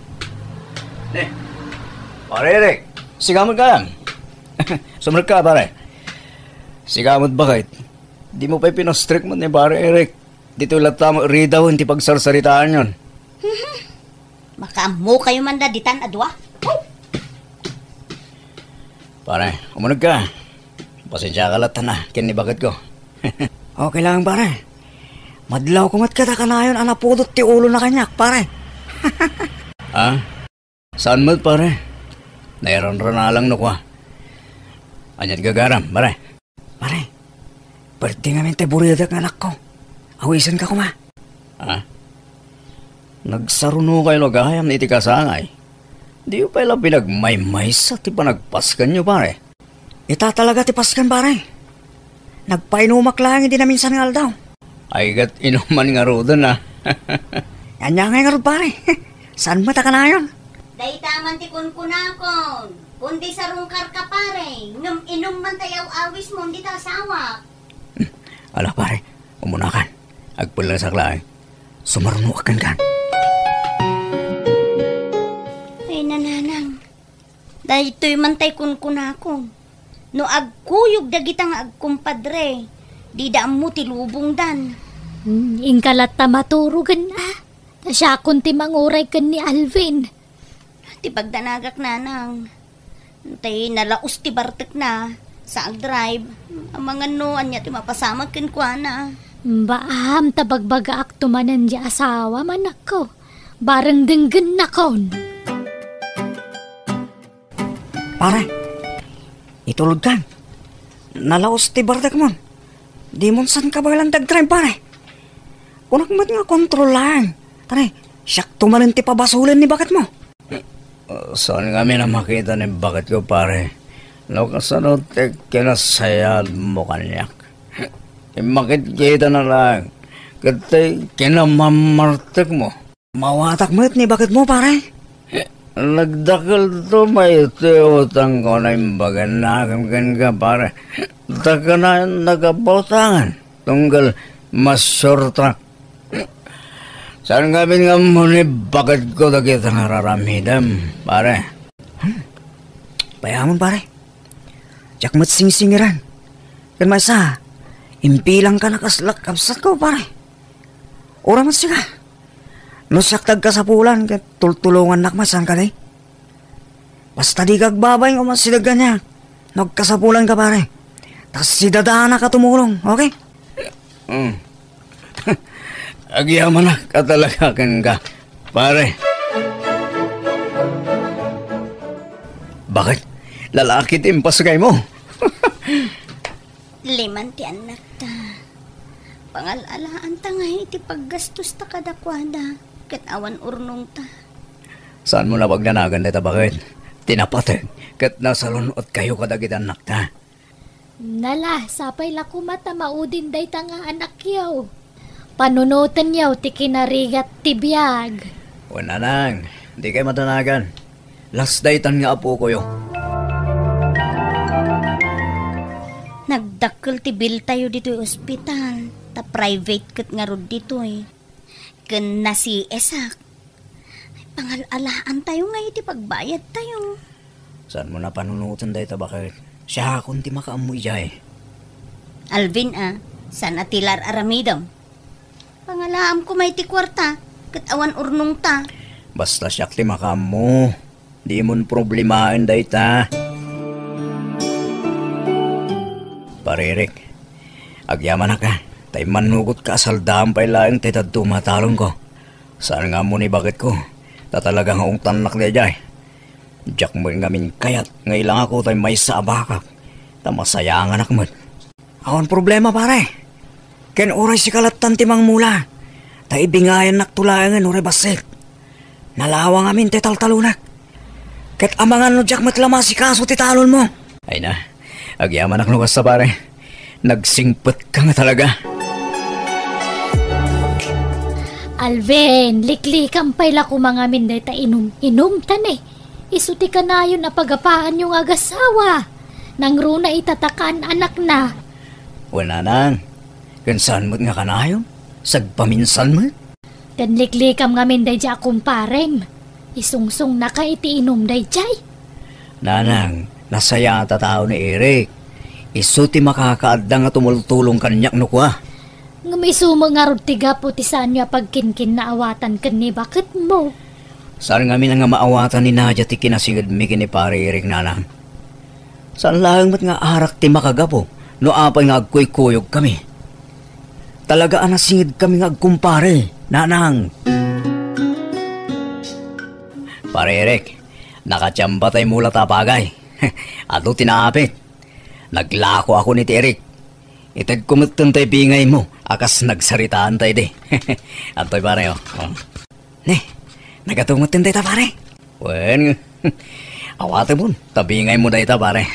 Pare Eric, sigamot ka lang. Sumar ka, pare. Sigamot bakit? Di mo pa'y pinostrict mo ni pare Eric. Dito lata mo ridawin ti pagsarsaritaan yon. Makamu kayo man daditan adwa. Pare, umunag ka. Pasensya ka lata na, kinibagat ko. Okay lang, pare. Madlaw kumat ka na yun, anapudot ti ulo na kanyak, pare. Saan mo, pare? Nairon-ron na lang no kwa. Anyat gagaram, pare. Pare, birthday nga mente burida ng anak ko. Awisan ka kuma. Nagsaruno kayo lagayam na iti kasangay. Di pa ilang pinagmaymay sa ti panagpaskan nyo, pare. Ita talaga ti paskan, pare. Nagpainumak lang, hindi na minsan nga daw. Ay gat inuman nga rodo na. Yan nga nga ro, pare. Saan mata ka na yun? Day taman ti kunkunakon. Kundi sa rungkar ka pare. Ngam inom man tayaw awis mo, hindi ta asawa. Ala pare, umunakan. Agpula sa klay. Sumarno akan kan. Ay nananang. Dahil ito'y mantay kunkunakon. No agkuyog dagitang agkumpadre. Di daam mo tilubong dan. Ingkalat ta maturugan na. Tasya kunti manguray kan ni Alvin. Ti pagdanagak nanang. Tay nalaos ti bartek na. Sa ag-drive. Ang mga noan niya ti mapasamag kin kwa na. Baam tabagbaga ak tumanan di asawa man ako. Barang denggan na kon. Pare, itulog kan. Nalaos ti bartek mon. Di mon san ka ba lang dag-drive, pare? Kunak mat nga kontrol lang. Tare, siyak tumanan ti pabasulan ni bakat mo. Saan kami na makita ni bakat ko, pare? No kasanot kinasayad mo kanyak. Makit kita na lang. Katay kinamamartak mo. Mawatak mo't ni bakit mo pare? Nagdakal to may utang ko na imbaga nakamkan ka pare. Taka na nagabautangan. Tunggal masurta. Saan kami nga muni bakit ko na kita nararamidam pare? Payaman pare. Diyak mo't sing-singiran. Kan masa, impilang ka nakaslak kapsat ko pare. Ora mas siya. No saktag ka sa pulan, kat tultulungan nakmasan ka day. Basta di kagbabay ko mas sidagan niya. Nagkasapulan ka pare. Tas sidadaan ka tumulong, okay? Agyaman na katalakakan ka, pare. Bakit? Lalaki timpas kay mo. Liman ti anak ta. Pangalalaan ta nga iti paggastos ta kadakwada. Kat awan urnong ta. Saan mo na pagnanagan dito bakit? Tinapatid. Kat nasa lunod kayo kadagit anak ta. Nala, sapay la kumata maudin day ta nga anak yaw. Panunutan yaw ti kinarigat ti biyag. Wala nang. Di kayo matanagan. Last day tan nga apo ko yo. Nagdakkel ti bill tayo dito ospital. Ta private kat nga rod dito eh. Ken na si Esak. Ay, pangalalaan tayo nga iti pagbayad tayo. Saan mo na panunutan dito bakit? Siya akong ti makaamoy jay. Alvin saan atilar aramidam? Pangalaam ko may ti kwarta. Kat awan urnong ta. Basta siya ti makamo. Di mon problemain dayta. Paririk, agyaman na ka. Tay manugot ka asaldaan pa ilang tay tumatalong ko. Saan nga mo ni bakit ko? Tatalagang akong tanak na jay. Diyak mo ngamin kayat. Ngailang ako tay may sabakak. Tamasayangan anak mo. Awan problema pare. Ken oray si kalatan timang mula. Tay bingayan naktulangan oray basit. Nalawang amin tay taltalunak. Ket amangan no diyak matlama si kaso ti talon mo. Ay na, agyaman ak nukas sa pare. Nagsingpet ka nga talaga. Alvin, liklikam pa'y la kumangamin day ta inom tan eh. Isuti ka na yun na pagapaan yung agasawa. Nang runa itatakan anak na. Wala nang. Kansan mo't nga kanayon? Sagpaminsan mo? Kan liklikam ngamin day dya kumparem. Isungsong na ka iti inom day jay. Nanang, nasaya ata tao ni Eric. Isuti makakaadang nga tumultulong kanyak no kwa. Ngumisumo nga rod tiga puti saan niya pagkinkin na awatan kan ni bakit mo? Saan nga nga maawatan ni Nadia ti kinasigad mi kini pare Eric nanang? Saan lang mat nga arak ti makagapo no apay nga agkuy-kuyog kami? Talaga anasingid kami nga agkumpare, nanang. Pare Eric, nakachamba tayo mula tapagay. Ato tinaapit. Naglako ako ni Eric. Itag kumutun tayo bingay mo. Akas nagsaritaan tayo di. Antoy pare oh. Ne, nagatungutun tayo ta pare. Wen, awate mo. Tabingay mo dahi ta pare.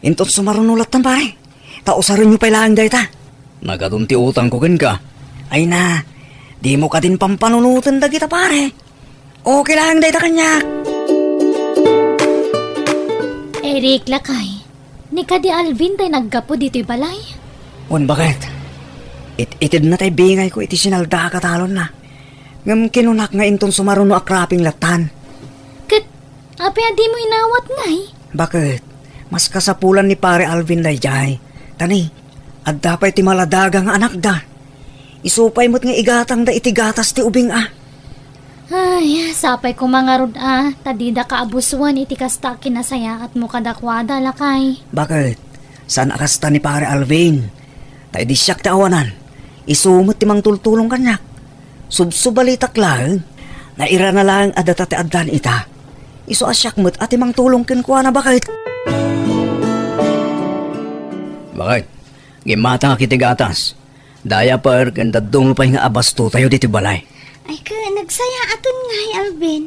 Intot sumarunulat tan pare. Tausarin nyo pa ilang dahi ta. Nagatunti utang ko kan ka. Ay na, di mo ka din pampanunutan da kita pare. Okay lang dahi ta kanyak. Eric lakay. Ni ka di Alvin tayo naggapo dito'y balay. Wan bakit? Itid na tayo bingay ko iti sinalda katalon na. Ngam kinunak nga inton sumaruno akraping latan. Kat, api di mo inawat ngay. Bakit? Mas kasapulan ni pare Alvin dayjay. Tani, at dapat iti maladagang anak da. Isupay mo't nga igatang da iti gatas ti ubing Ay, sapay ko mga rod tadida ka abusuan iti kasta kinasaya at mo kadakwada lakay. Bakit? Saan akasta ni pare Alvin? Tay di siyak ti awanan. Isumot ti mang tultulong kanyak. Subsubalitak lang. Naira na lang adata ti addan ita. Isu asyak mo't at mang tulong kinkwa na bakit? Bakit? Gimata nga kiti gatas. Daya par kandadong pa nga abasto tayo dito balay. Ay ka, nagsaya aton nga Alvin.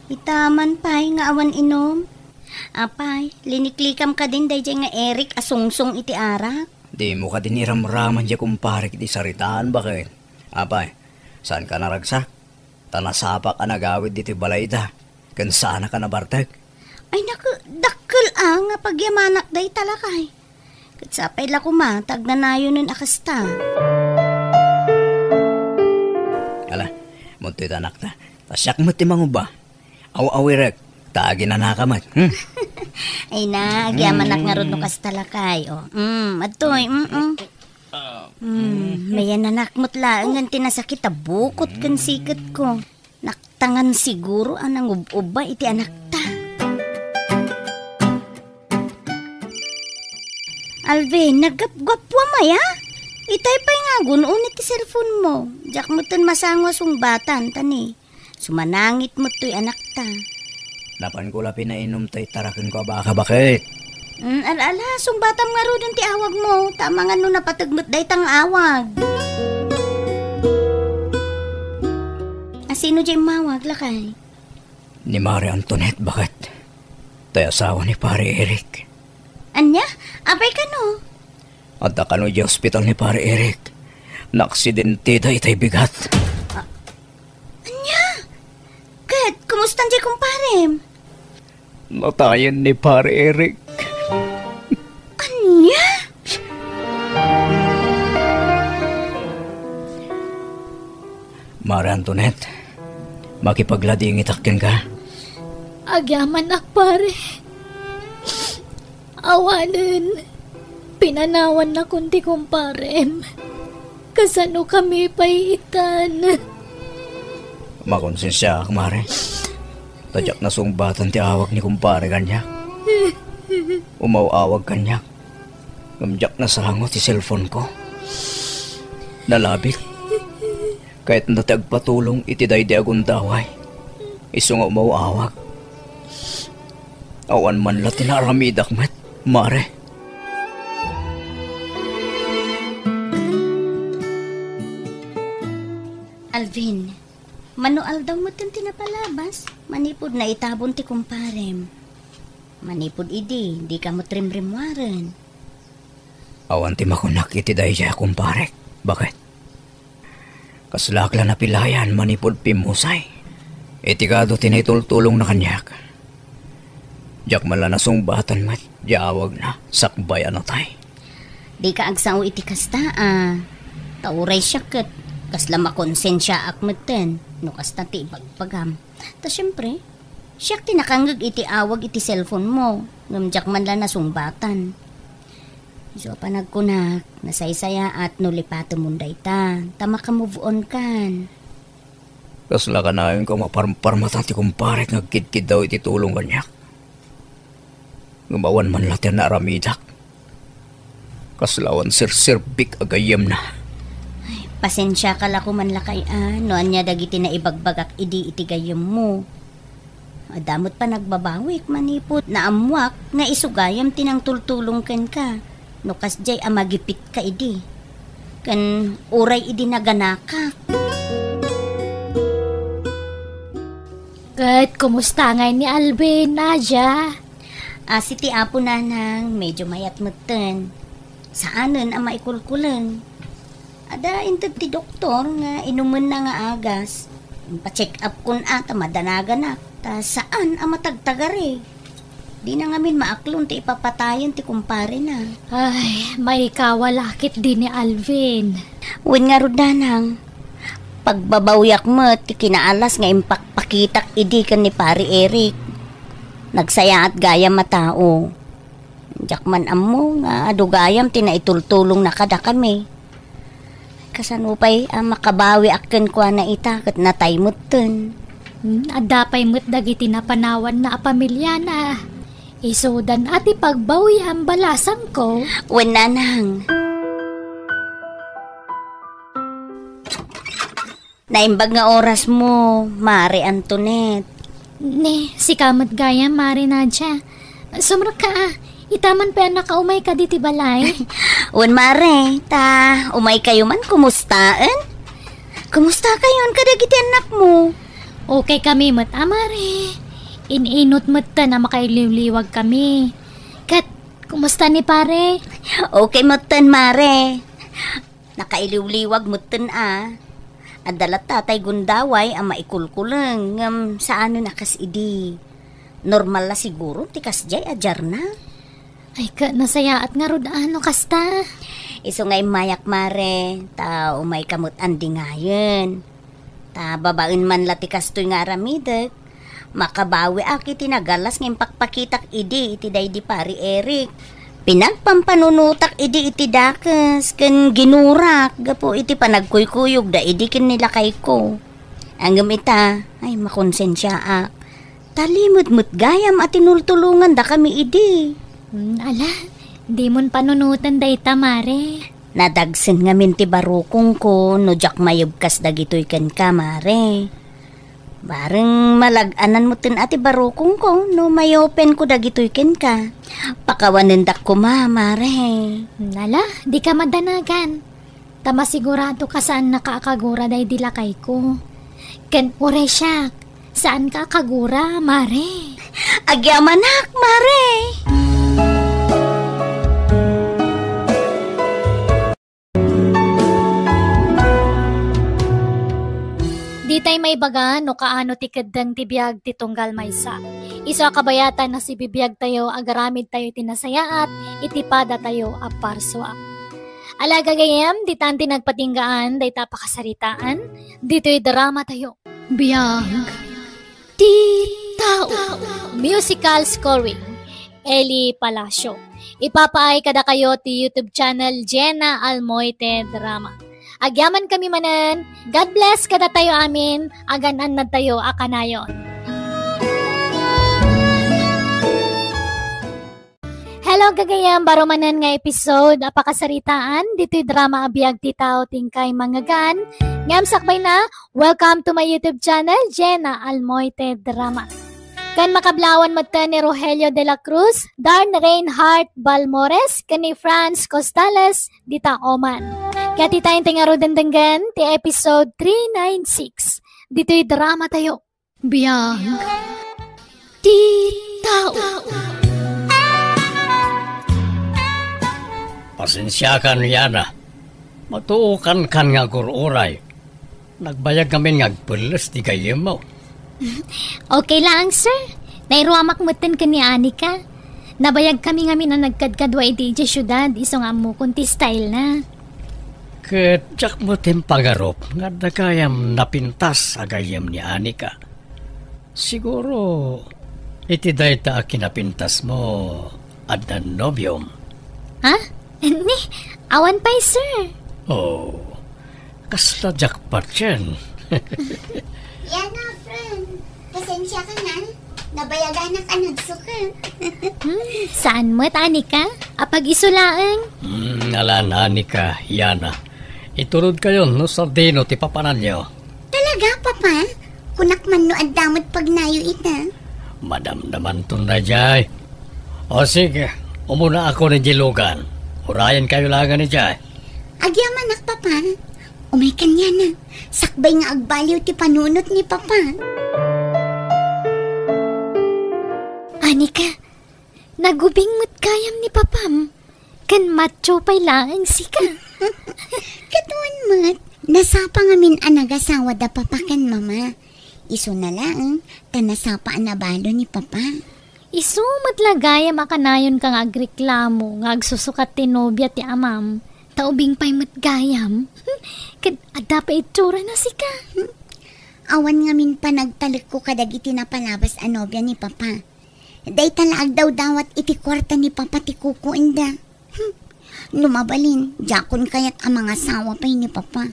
Itaman pa nga awan inom. Apay, liniklikam ka din day nga Eric asungsong iti arak. Di mo ka din iramraman dya kumpare kiti saritaan bakit? Apay, saan ka naragsak? Tanasapak ka nagawid diti balay da. Kan sana ka nabartag? Ay naku, dakkel nga pagyamanak day talakay. Katsapay la kumatag na nayo nun akasta. Ala, munto'y tanak na. Tasyak mo ti manguba. Aw-awirek, taagi na nakamat. Ay na, agyamanak nga ron no kastalakay. Atoy, mayan nanakmot laang ang tinasakit bukot kan sikat ko. Naktangan siguro anang ub-uba iti anak ta. Alvin, naggap-gapwa maya? Itay pa'y nga gunoon iti cellphone mo. Diyak mo ton masangwas yung batan, tani. Sumanangit mo to'y anak ta. Napan ko la pinainom tay tarakin ko baka bakit? Ala, sumbatam nga ro ti awag mo. Tama nga no napatagmot day tang awag. Sino dyan mawag lakay? Ni Marie Antoinette bakit? Tay asawa ni pare Eric. Anya? Apay ka no? At akano di hospital ni pare Eric. Naksidente da itay bigat. Anya? Kat, kumusta dyan kumparem? Natayan ni pare Eric. Anya? Marie Antoinette, makipaglading itakin ka. Agyaman pare. Awanan. Pinanawan na kunti kumparem. Kasano kami paitan. Makonsensya ka, Mare. Tadyak na sungbatan ti awag ni kumpare kanyak. Umawawag kanyak. Gamjak na sangot ti cellphone ko. Nalabit. Kahit natagpatulong iti daydi agun daway. Iso nga umawawag. Awan man la tinaramidak met, Mare. Alvin, manual daw mo itong tinapalabas. Manipod na itabon ti kumparem. Manipod idi, di ka mo trimrimwaran. Awan ti makunak iti daydi kumpare. Bakit? Kaslakla na pilayan manipod pimusay. Itikado tinitultulong na kanyak. Diyak mala na sungbatan met, diawag na, sakbayan na tay. Di ka agsaw iti kasta Tauray siya kat. Kasla makonsensya akmeten, no kasta ti ibagpagam. Ta syempre, siyak tinakangag iti awag iti cellphone mo, ngamjak man la nasungbatan. So panagkunak, nasaysaya at nulipato munday ta, tama ka move on kan. Kasla ka na yun ko maparmata ti kumpare ngagkidkid daw iti tulong kanyak. Gumawan man latin na aramidak. Kaslawan sir-sirbik agayem na. Pasensya ka la kuman lakay no anya dagiti na ibagbagak idi iti gayem mo. Adamot pa nagbabawik manipot na amwak nga isugayam tinang tultulong ken ka. No kasjay amagipit ka idi. Kan uray idi naganaka. Kat, kumusta ngay ni Alvin, Nadia? Siti apo nanang medyo mayat meten. Saanen ang maikulkulan. Ada intad ti doktor nga inuman na nga agas. Pa-check up kun ata madanaga na. Ta saan ang matagtagari. Di na ngamin maaklon ti ipapatayan ti kumpare na. Ay, may kawalakit din ni Alvin. Uwin nga rudanang. Pagbabawyak mo ti kinaalas nga impakpakitak idi kan ni pare Eric. Nagsaya at gayam matao. Jakman amo nga adugayam tinaitultulong na kada kami. Kasanupay makabawi akken kwa na ita kat natay mutten. Adapay mo't dagiti na panawan na pamilya na. Isodan at ipagbawi ang balasan ko. Wen nanang. Naimbag nga oras mo, Marie Antoinette. Ne, si kamat gaya, Marie Nadia. Sumra ka itaman pa nakaumay ka diti balay. Wen Mare, umay kayo man, kumustaan? Kumusta kayon kadagiti anak mo? Okay kami mat, Mare. Ininot mo ta na makailiwliwag kami. Kat, kumusta ni pare? Okay mo tan, mare. Nakailiwliwag mo tan, Adalat tatay gundaway ang maikulkulang sa ano nakas idi. Normal la siguro, tikas jay ajar na. Ay ka, nasaya at nga rod ano kasta. Iso ngay mayak, mare. Ta umay kamot andi ngayon. Ta babaen man la tikas to'y nga ramidak. Makabawi aki tinagalas ng pakpakitak idi iti day di pari Eric. Pinagpampanunutak idi iti dakas ken ginurak gapo iti panagkuykuyog da idi ken nilakay ko. Anggam ita ay makonsensya ak. Talimot-mut gayam at tinultulungan da kami idi. Ala, di mon panunutan day tamare. Nadagsen nga minti barukong ko no jak mayubkas dagitoy ken ka, mare. Bareng malag-anan mo tin ati barukong ko no mayopen ko dagitoy ken ka. Pakawanindak ko, mare. Nala, di ka madanagan. Tama sigurado ka saan nakakagura day dilakay ko. Ken ure siya, saan ka kagura, mare? Agyamanak, mare. Di tayo may baga no kaano ti kadang ti biyag ti tunggal maysa. Iso kabayatan na si bibiyag tayo agaramid tayo tinasaya at itipada tayo aparswa. Alaga gayam, di tanti nagpatinggaan, day tapakasaritaan, dito'y drama tayo. Biyag ti tao. Musical scoring, Eli Palacio. Ipapaay kada kayo ti YouTube channel Jenna Almoite Drama. Agyaman kami manan, God bless kada tayo amin, aganan na tayo akanayon. Hello gagayam, baro manan nga episode, apakasaritaan, dito'y drama abiyag ti tao tingkay mangagan. Ngam sakbay na, welcome to my YouTube channel, Jenna Almoite Drama. Kan makablawan mata ni Rogelio de la Cruz, Darn Reinhardt Balmores, kan ni Franz Costales, dita Oman. Kaya ti tayong tingaro dandanggan, ti episode 396. Dito'y drama tayo. Biyag ti tao. Pasensyakan Yana. Matuukan kan nga gururay. Nagbayag kami ngagpulos di kayo mo. Okay lang, sir. Nairuamak mutin ka ni Anika. Nabayag kami na nagkadkadwa iti iti syudad. Iso nga mo kunti style na. Ketsak mo timpangarop nga nagayam napintas agayam ni Anika. Siguro iti dayta kinapintas mo at nobyom. Ha? Ni, awan pa'y, sir. Oh, kasta jackpot yan. Yana, friend. Pasensya ka na. Nabayagan na ka nagsuka. Saan mo't, Anika? Apag isulaang? Alan, Anika, Yana. Iturod kayo no sardino ti papanan nyo. Talaga, papa? Kunak man no adamot pag nayo ita. Madam naman to na jay. O sige, umuna ako ni Jilugan. Urayan kayo laga ni jay. Agyamanak, papa. Umay kanya na. Sakbay nga agbaliw ti panunot ni papa. Anika, nagubing mo't kayam ni papam. Kan macho pa'y laang sika. Katuan mat, nasapa ngamin anagasawa da papa kan mama. Iso na lang, tanasapa anabalo ni papa. Isu matlagaya makanayon kang agreklamo nga agsusukat ti nobya ti amam. Taubing pa'y matgayam. Kad ada pa itsura na sika. Awan ngamin pa nagtalik ko kadagiti na palabas anobya ni papa. Day talaag daw dawat iti kwarta ni papa ti kukuinda. Lumabalin, jakon kayat ang mga asawa pa'y ni papa.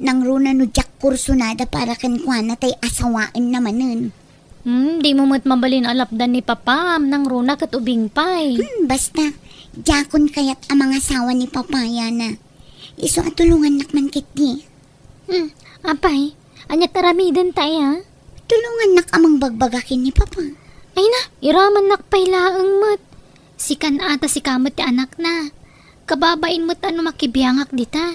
Nang runa no jak kursunada para kan kuana tay asawaan namanen. Di mo mo't mabalin alapdan ni papa nang runa kat ubing pa'y. Basta, jakon kayat ang mga asawa ni papa yana. Iso at tulungan nakman kiti. Apay, anyat aramidan tayo. Tulungan nak amang bagbagakin ni papa. Ay na, iraman nakpay laang mat. Sikan ata si kamot ti anak na. Kababain mo't ano makibiyangak dita.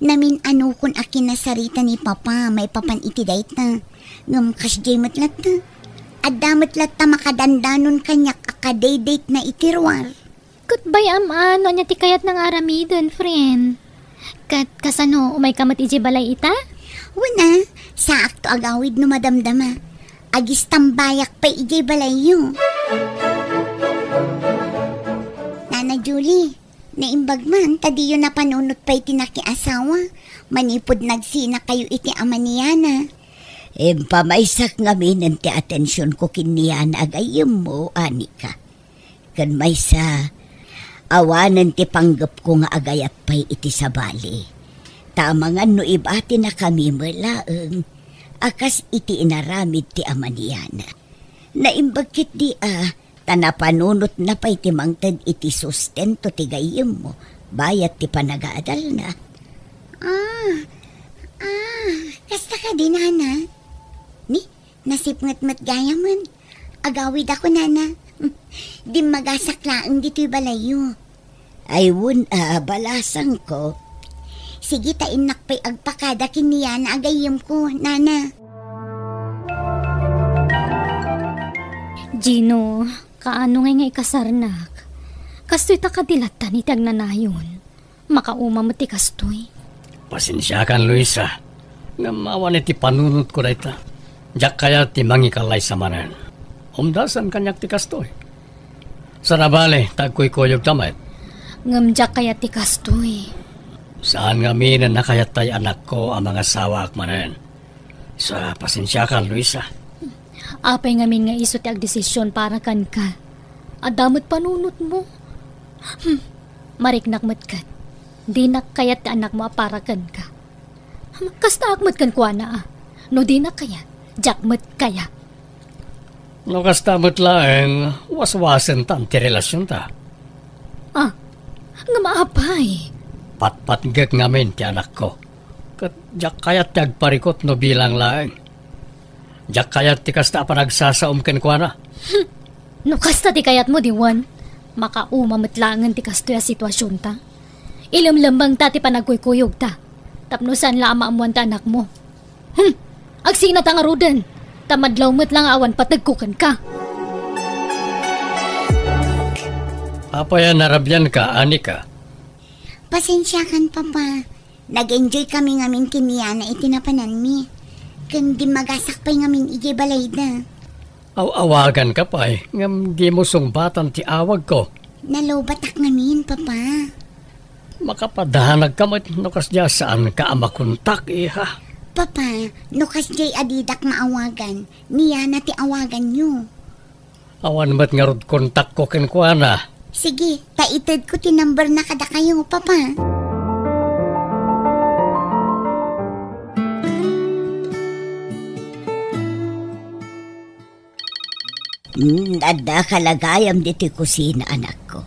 Namin ano kun akin na sarita ni papa, may papan iti dayta. Ngam kasjay matlat na. At damot latta makadandanon kanyak akadate na itirwar. Kutbay ano niya ti kayat ng aramidon, friend. Kasano, umay kamat iji balay ita? Wala, sa akto agawid no madamdama. Agis tambayak pa iji balay yu. Nana Julie, naimbag man, tadiyo na panunot pa iti nakiasawa. Manipod nagsina kayo iti ama niyana. Pamaysak ngamin ti atensyon ko kiniyan agayim mo, Anika. Kan may sa awanan ti panggap ko nga agayat pa'y iti sabali. Tamangan no ibati na kami malaeng, akas iti inaramid ti ama niyana. Naimbagkit di tanapanunot na pa'y ti mangtad iti sustento ti gayim mo, bayat ti panagaadal na. Kasta ka din, Nana. Ni, nasipngat-mat gaya man. Agawid ako, Nana. Di magasaklaang dito'y balayo. Aywun, balasang ko. Sige, tainak pa'y agpakada kiniya na agayim ko, Nana. Gino, kaano ngay ikasarnak? Kastoy takadilatan iti agnanayon. Makauma mo ti kastoy. Pasensya kan, Luisa. Namawan iti panunot ko na ita. Diyak kaya ti mangikalay sa manan. Umdasan kanyak ti kastoy. Sarabale, tagkuy-kuyog tamay. Ngamjak kaya ti kastoy. Saan nga minan na kaya tayo anak ko ang mga sawa manan? Sa pasensya kan, Luisa. Apay ngamin nga iso ti agdesisyon para kan ka. Adamot panunot mo. Mariknak mat kat. Di na kaya ti anak mo para kan ka. Kasta akmat kan kwa na no di na kaya. Jakmat kaya. No kasta mo't laeng waswasan ta ti relasyon ta. Nga maapay. Patpatgag ngamin ti anak ko. Kat jak kayat ti agparikot no bilang laeng. Jak kayat ti kasta panagsasaom ken kwa na. No kasta ti kayat mo diwan. Makaumamutlangan ti kastoy a sitwasyon ta. Ilamlambang ta ti panagkuykuyog ta. Tapnosan la amaamuan ta anak mo. Agsina ta nga rudan. Tamadlaw mo't lang awan patagkukan ka. Apayan narabyan ka, Anika. Pasensya kan, Papa. Nag-enjoy kami ngamin kiniya na itinapanan mi. Kan di magasak pa'y ngamin ije balay na. Awagan ka pa ngam di mo sungbatan ti awag ko. Nalobatak ngamin, Papa. Makapadahanag ka mo't nukas diya saan ka amakuntak ha. Papa, nukas jay adidak maawagan. Niya na ti awagan nyo. Awan mat nga rod kontak ko kenkwana. Sige, taitid ko ti number na kada kayo, Papa. Adda kalagayam dito'y kusina, anak ko.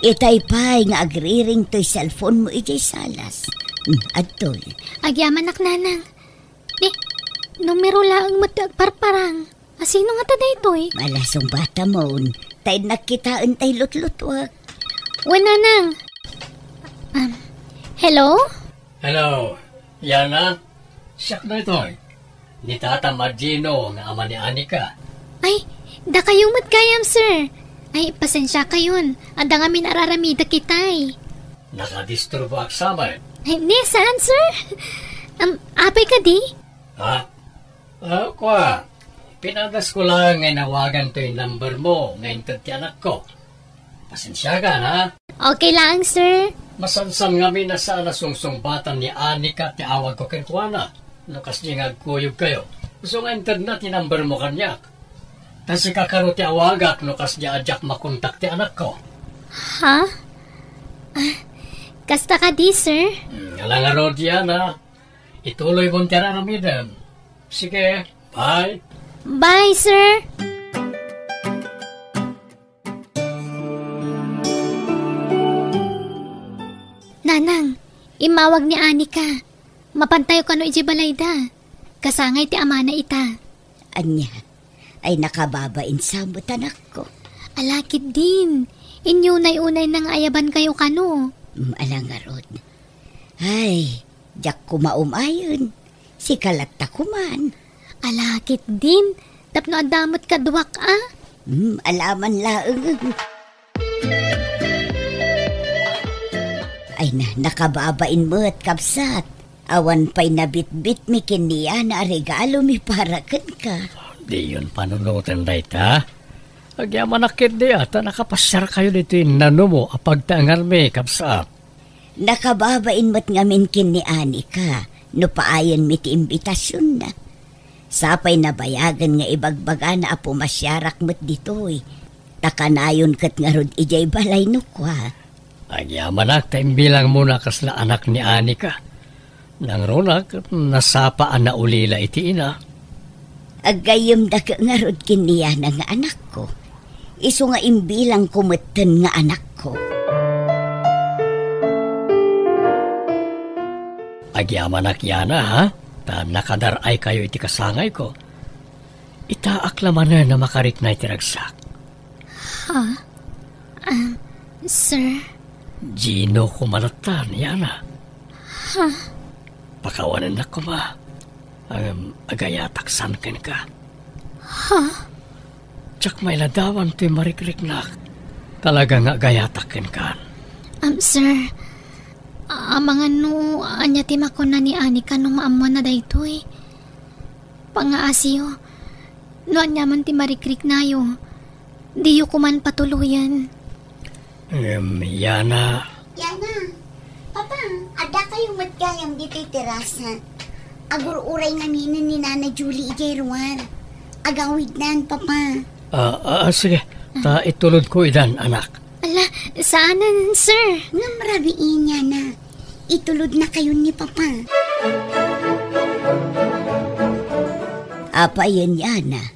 Itay pa'y nga agriring to'y cellphone mo ijay salas. Adtoy. Agyaman nak nanang. Numero lang matag parparang. Asino nga taday to'y? Malasong bata mo. Tay nakitaan tay lutlutwag. Nanang. Hello? Hello, Yana? Siyak na ito. Ni Tata Magino nga ama ni Anika. Ay, da kayo matgayam, sir. Ay, pasensya kayon. Anda nga minararamida kitay. Nakadisturbo aksama. Ay, saan, sir? Apay ka di? Ha? Kwa. Pinadas ko lang ngay nawagan to yung number mo ngayon ti anak ko. Pasensya ka, ha? Okay lang, sir. Masansan nga na sa nasungsungbatan ni Anika ti awag ko kenkwana. Lukas niya ngagkuyog kayo. So nga internet yung number mo kanyak. Kasi kakaro ti awagak lukas niya adyak makontak ti anak ko. Ha? Kasta ka di, sir? Alang nga rod yan, ha? Ituloy mong tiyaranamidan. Sige, bye. Bye, sir. Nanang, imawag ni Anika. Mapantayo ka no iji balayda. Kasangay ti amana ita. Anya, ay nakababain sa mo tanak ko. Alakit din. Inyo unay nang ayaban kayo kano. Alang nga rod. Ay, jak kumaumayon. Si kalat ta kuman. Alakit din. Tapno adamot ka duwak, Alaman laeng. Ay na, nakababain mo at kapsat. Awan pa'y nabitbit mi kiniya na regalo mi para ka. Di yun panunutan day ta. Agyaman nakit di ata nakapasyar kayo dito yung nano mo apagtangal mi kapsat. Nakababain mo't ngamin kiniani ka. No paayon mi ti imbitasyon na. Sapay nabayagan nga ibagbaga na apo masyarak mo't ditoy. Takanayon kat nga rod ijay balay no kwa. Agyaman nak taimbilang muna kasla anak ni Anika. Nang ronak, nasapaan na ulila iti ina. Agayom da ka nga rod kiniya na nga anak ko. Iso nga imbilang kumutan nga anak ko. Agyaman nak yana ha? Ta nakadaray kayo iti kasangay ko. Itaak laman na makarit na itiragsak. Sir? Gino kumalatan, yana. Pakawanan na ko ma. Agayataksan ken ka. Tsak may ladawan to'y marikrik na. Talaga nga agayataken ka. Sir, mga no, anya timakon na ni Anika no maamuan na daytoy. Pangaasiyo, no anya man ti marikrik na yo. Di yo kuman patuluyan. Yana. Yana, Papa, ada kayong matgayam dito terasa. Agur-uray nga minan ni Nana Julie ijay ruwar. Agawid nan, Papa. Sige. Ta itulod ko idan, anak. Ala, saanan, sir? Nga marabiin niya na. Itulod na kayo ni Papa. Apa yan yana?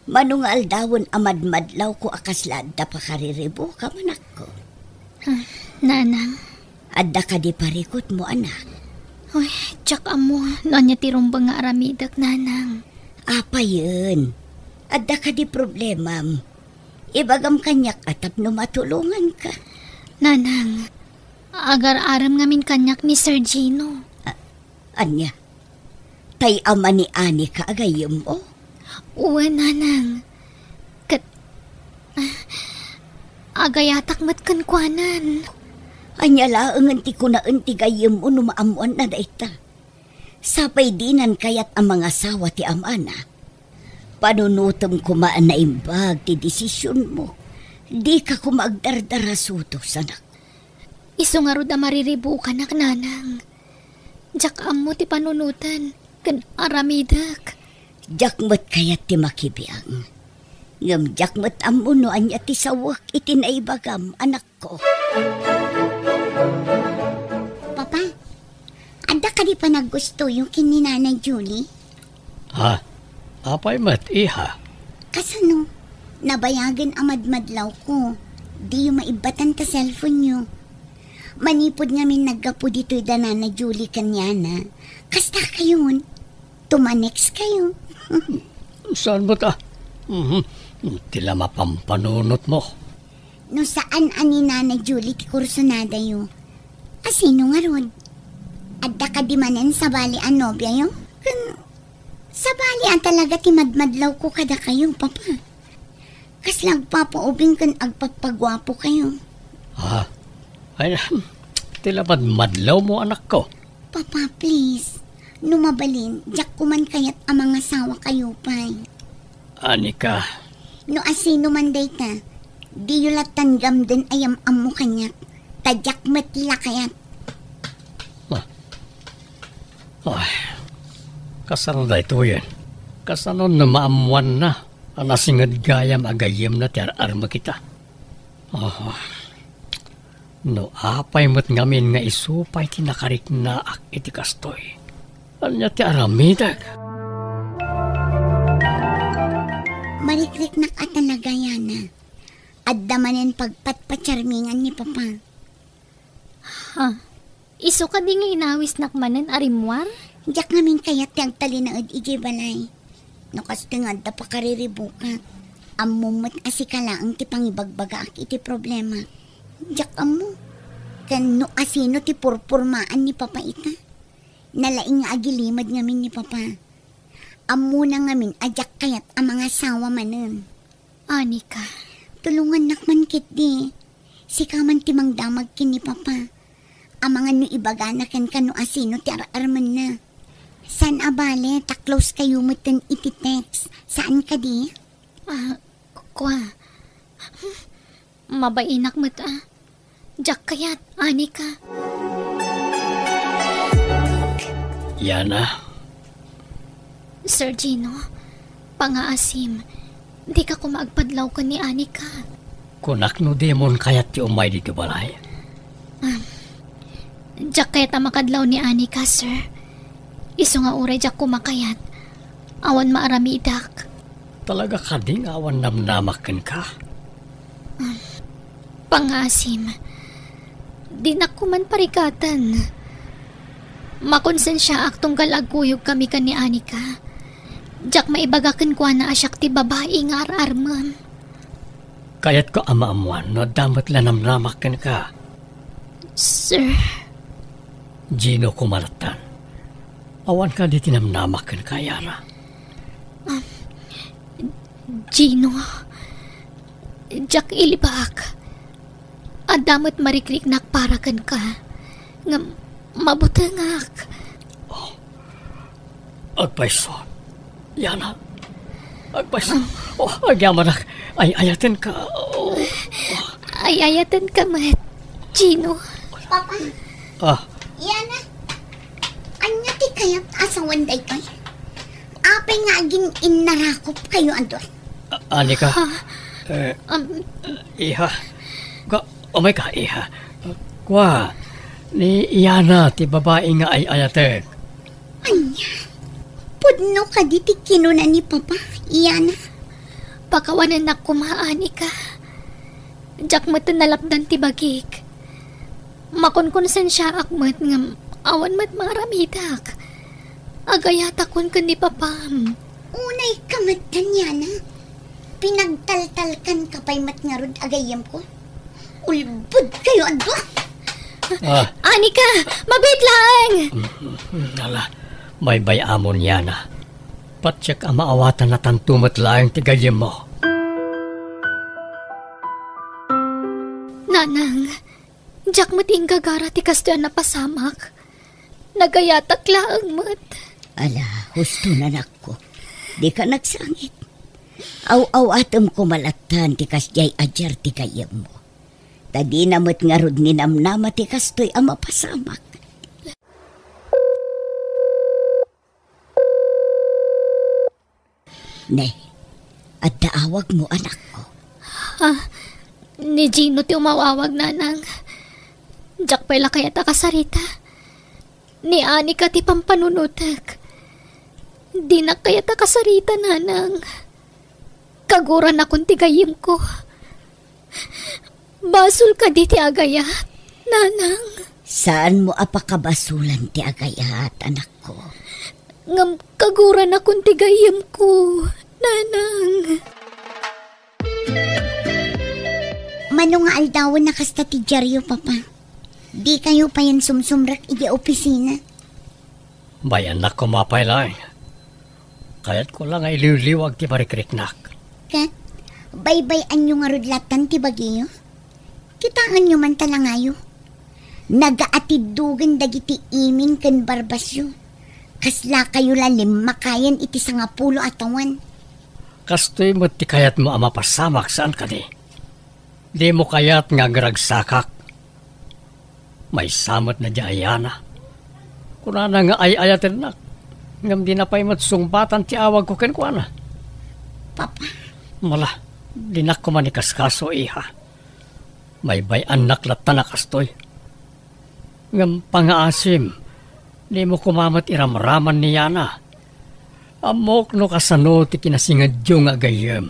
Manungal dawon amadmadlaw ko akaslad da pa kariribo ka manak ko. Nanang. Adda ka di parikot mo anak. Uy, tsak amo, nonya tirumbang nga aramidak, nanang. Apa yun? Adda ka di problema. Ibagam kanyak atap no matulungan ka. Nanang, agar-aram ngamin kanyak ni Sir Gino. Anya? Tay ama ni Anika agayom mo? Uwe, nanang. Agayatak matkankwanan. Anya laang anti ko na anti gayom mo numaamuan na daita. Sapay dinan kayat ang mga asawa ti amana. Panunutom kumaan na imbag ti desisyon mo. Di ka kumagdardara sutos, anak. Iso nga ro da mariribu ka nak, nanang. Jak amo ti panunutan. Kan aramidak. Jakmat kayat ti makibiyang. Ngam jakmat amuno anya ti sawak iti naibagam, anak ko. Papa, ada ka di pa naggusto yung kini Nanay Julie? Apay mat, iha? Kasano, nabayagan ang madmadlaw ko. Di yung maibatan ta cellphone nyo. Manipod ngamin naggapo dito'y da Nanay Julie kanyana. Kasta kayon, tumanex kayo. Saan ba ta? Tila mapampanunot mo. No saan ani Nanay Julie ti kursunada yo? Asino nga rod? Adda ka di manen sa bali ang nobya yo? Sa bali ang talaga ti madmadlaw ko kada kayo, Papa. Kaslag papaubing kan agpapagwapo kayo. Ay, tila madlaw mo anak ko. Papa, please. Numabalin, jak kuman kayat ang mga sawa kayo pa'y. Anika. No asino man day ta, di yulat tanggam din ayam amo kanyak. Tadyak matila kayat. Ay, kasano da ito yan? Kasano na maamuan na, anasingad gayam agayem na tiar-arma kita. No, apay mo't ngamin nga isupay tinakarik na ak iti kastoy. Anya ti aramidag. Marikrik nak at nagayana. Adda manen pagpatpatsarmingan ni Papa. Iso ka di nga inawis nakmanen arimwar? Jak namin kayat tiyag tali na ijay balay. No kasto nga adda pa kariribukat. Amumot asikala ang ti pangibagbaga ak iti problema. Jak amo. Kan no asino ti purpurmaan ni Papa ita. Nalaing nga agilimad ngamin ni Papa. Amo na ngamin ajak kayat ang mga sawa manen. Anika, Tulungan nakman kit di. Sika man timang damag kini papa. Ang mga no ibagana kan kano asino ti ararman na. San abale, taklos kayo mutin iti text. Saan ka di? kwa. Mabainak mo Jak kayat, Anika. Yana, Sir Gino, pangaasim, di ka kumagpadlaw ka ni Anika. kunak no demon kayat ti umay dito balay. Jak kayat ang makadlaw ni Anika, sir. Iso nga uray jak kumakayat. Awan maaramidak. Talaga ka ding awan namnamakan ka. Pangaasim, di na ko man parikatan. Makonsensya aktong galaguyog kami ka ni Anika. Jak maibagakan ko na asyak ti babae nga ararman. Kayat ko amaamuan no damat lanamnamakan ka. Sir, Gino kumalatan. Awan ka di tinamnamakan ka, Yana. Gino, Jak ilibak. Adamot marikriknak para kan ka. Nga mabutangak. Agpaiso. Yana. Agpaiso. Agyaman ak. Ay ayatin ka. Ay ayatan ka mat, Gino. Papa, Yana. Anya ti kayat asawan day kay? Apay nga aging inarakop kayo andor. Anika. Iha. Umay ka, Iha. Kwa. Ni Yana ti babae nga ay ayatin. Anya, pudno ka di ti kinuna ni Papa, Yana. Pakawanan na kumaani ka. Jak mo nalapdan ti bagik. Makonkonsen siya akmat nga awan mat maramidak. Agayata kun ka ni Papam. Unay kamatan, Yana. Pinagtaltalkan ka pa'y matngarod agayam ko. Ulbud kayo ando. Anika, mabit lang! Nala, may bayamon Yana. Patsyak ang maawatan na tantumat lang tigayim mo. Nanang, jak mating gagara ti kastuan na pasamak. Nagayatak laang mat. Ala, husto na nako. Di ka nagsangit. Aw-aw atom kumalatan ti kasjay ajar ti kayam mo. Tadi namot nga rod ni namnama ti kastoy ang mapasamak. Ne, at daawag mo anak ko. Ni Gino ti umawawag nanang. Jak pala kaya ta kasarita. Ni Anika ti pampanunutek. Di na kaya ta kasarita nanang. Kaguran akong tigayim ko. Basol ka di ti agayat, nanang. Saan mo apakabasulan ti agayat, anak ko? Ngam kaguran akong tigayim ko, nanang. Mano nga aldawon na kasta ti dyaryo, Papa. Di kayo pa yan sumsumrak iti opisina. Bayan na kumapay lang. Kaya't ko lang ay liwliwag ti parikriknak. Kat, baybay-an nyo nga rudlatan ti bagiyo. Kitaan nyo man talangayo. Nagaatidugan dagiti iming ken barbasyo. Kasla kayo lalim makayan iti 10 atawan. Kastoy mo ti kayat mo ama pasamak saan ka di. Di mo kayat nga gragsakak. May samot na di ayana. Kunana nga ay ayatin nak. Ngam di na pa'y matsumbatan ti awag ko kenkwana. Papa. Mala, di na ko manikaskaso iha. May bayan naklatan na kastoy. Ngam pangaasim, di mo kumamat iramraman ni Yana. Amok no kasano ti kinasingad yung agayem.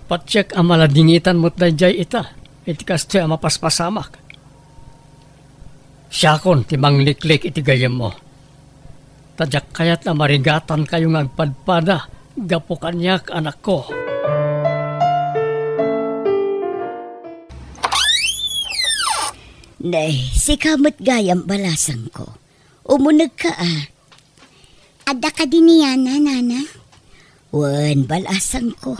Patsyak ang maladingitan mo't dayjay ita, iti kastoy ang mapaspasamak. Siyakon ti mangliklik iti gayem mo. Tadyak kaya't na marigatan kayong agpadpada, gapo kanyak anak ko. Nay, si kamot gayam balasang ko. Umunag ka Ada ka din niya na, nana? Wan, balasang ko.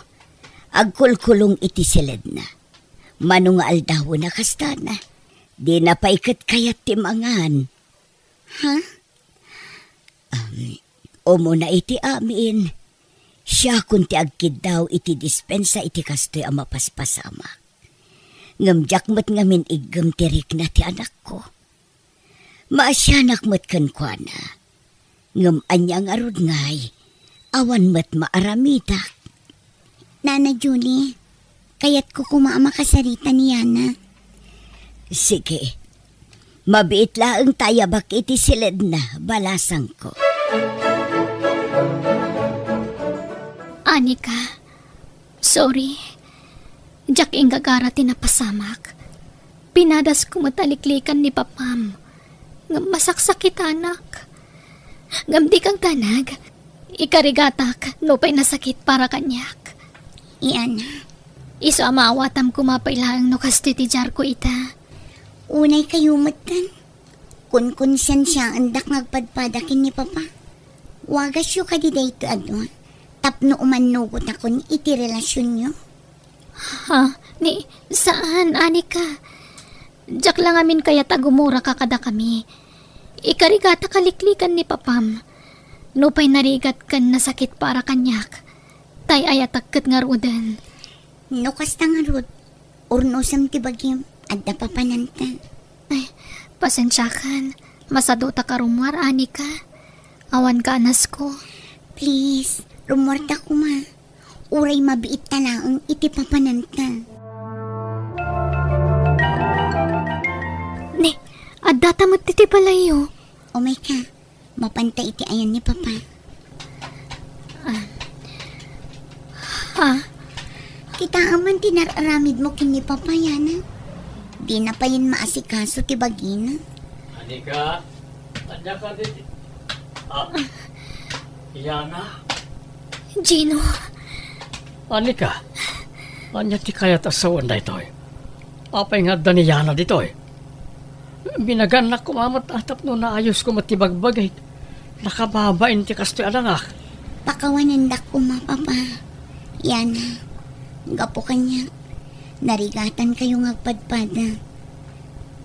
Agkulkulong iti silid na. Manong aldaw na kastana. Di na paikat kayat timangan. Ha? Umo na iti amin. Siya kunti agkid daw iti dispensa iti kastoy ang mapaspasamak. Ngamjak mat ngamin igam tirik na ti anak ko. Maasyanak mat kankwana. Ngam anyang arud ngay. Awan mat maaramitak. Nana Julie, kayat ko kumaama kasarita ni Yana. Sige. Mabiit laang tayabak iti silid na balasang ko. Anika, sorry. Diyak ingagara tinapasamak. Pinadas ko mataliklikan ni Papam. Ngam masaksakit anak. Ngam di kang tanag. Ikarigatak no pa'y nasakit para kanyak. Yana. Iso amawatam kumapailaang no kastitijar ko ita. Unay kayo matan. Kun siya andak ngagpadpadakin ni Papa. Wagas yu kadiday ito adwa. Tapno umanugot ako ni iti relasyon nyo. Ha? Ni, saan, Anika? Diyak lang amin kaya tagumura kakada kami. Ikarigata kaliklikan ni Papam. Nupay narigat kan nasakit para kanyak. Tay ayatakkat nga rudan. No kasta nga rud. Urnosam tibagim. Adda papananta. Ay, pasensyakan. Masaduta ka rumwar, Anika. Awan ka anas ko. Please, rumwarta ko ma. Uray mabiit talaang iti papananta. Ni, adata mo titi palayo. O may ka, mapanta iti ayan ni Papa. Ha? Kita aman tinararamid mo kini Papa, Yana. Di na pa yun maasikaso ti bagina. Anika, tanda ka din. Yana. Gino. Anika, anya ti kayat asawan na ito eh. Apay nga da ni Yana dito eh. Binaganak ko mamat atap no naayos ko matibagbagay. Nakababain ti kastoy alangak. Pakawanandak ko ma, Papa. Yana, gapo kanya. Narigatan kayo ngagpadpada.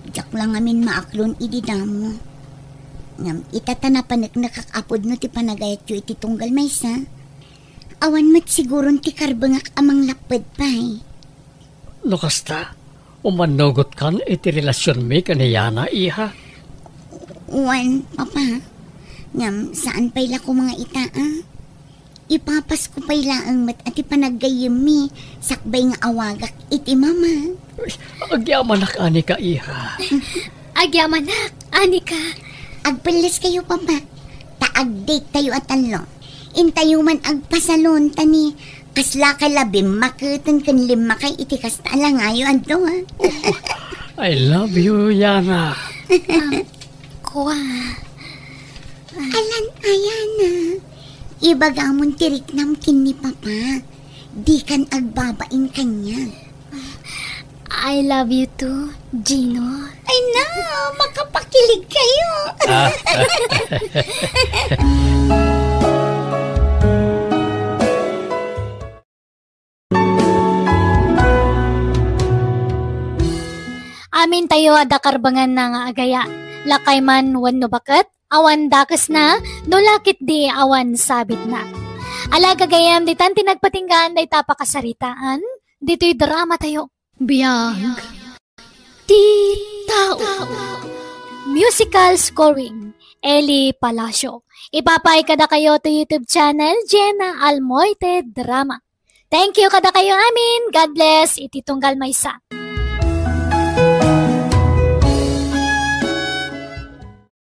Diyak lang amin maaklon ididamo. Ngam itatanapanak nakakapod no ti panagayat yu iti tunggal maysa. Awan mo't siguron ti karbangak amang lapad pa eh. No kasta, umanogot kan iti relasyon mi kaniyana iha. Uwan, Papa. Ngam saan pa'y ko mga ita Ipapas ko pa'y laang mat at ipanagayim mi. Sakbay nga awagak iti mama. Agyamanak Anika iha. Agyamanak, Anika. Agpalas kayo, Papa. Taag-date tayo at talo. Intayo man agpasalon tani. Kasla ka labim makutan kan lima kay iti kasta alangayo anto I love you, Yana. Kuwa. Alan, Ayana. Ibagamon tirik namkin ni Papa. Di kan agbabain kanya. I love you too, Gino. Ay na, makapakilig kayo. Amin tayo ada karbangan na nga agaya. Lakay man wano bakat, awan dakas na, no lakit di awan sabit na. Alaga gayam, ditan tinagpatinggan, day tapakasaritaan, dito'y drama tayo. Biyag. Di tao. Musical scoring, Eli Palacio. Ipapay kada kayo to YouTube channel, Jenna Almoite Drama. Thank you kada kayo amin. God bless. Iti tunggal maysa.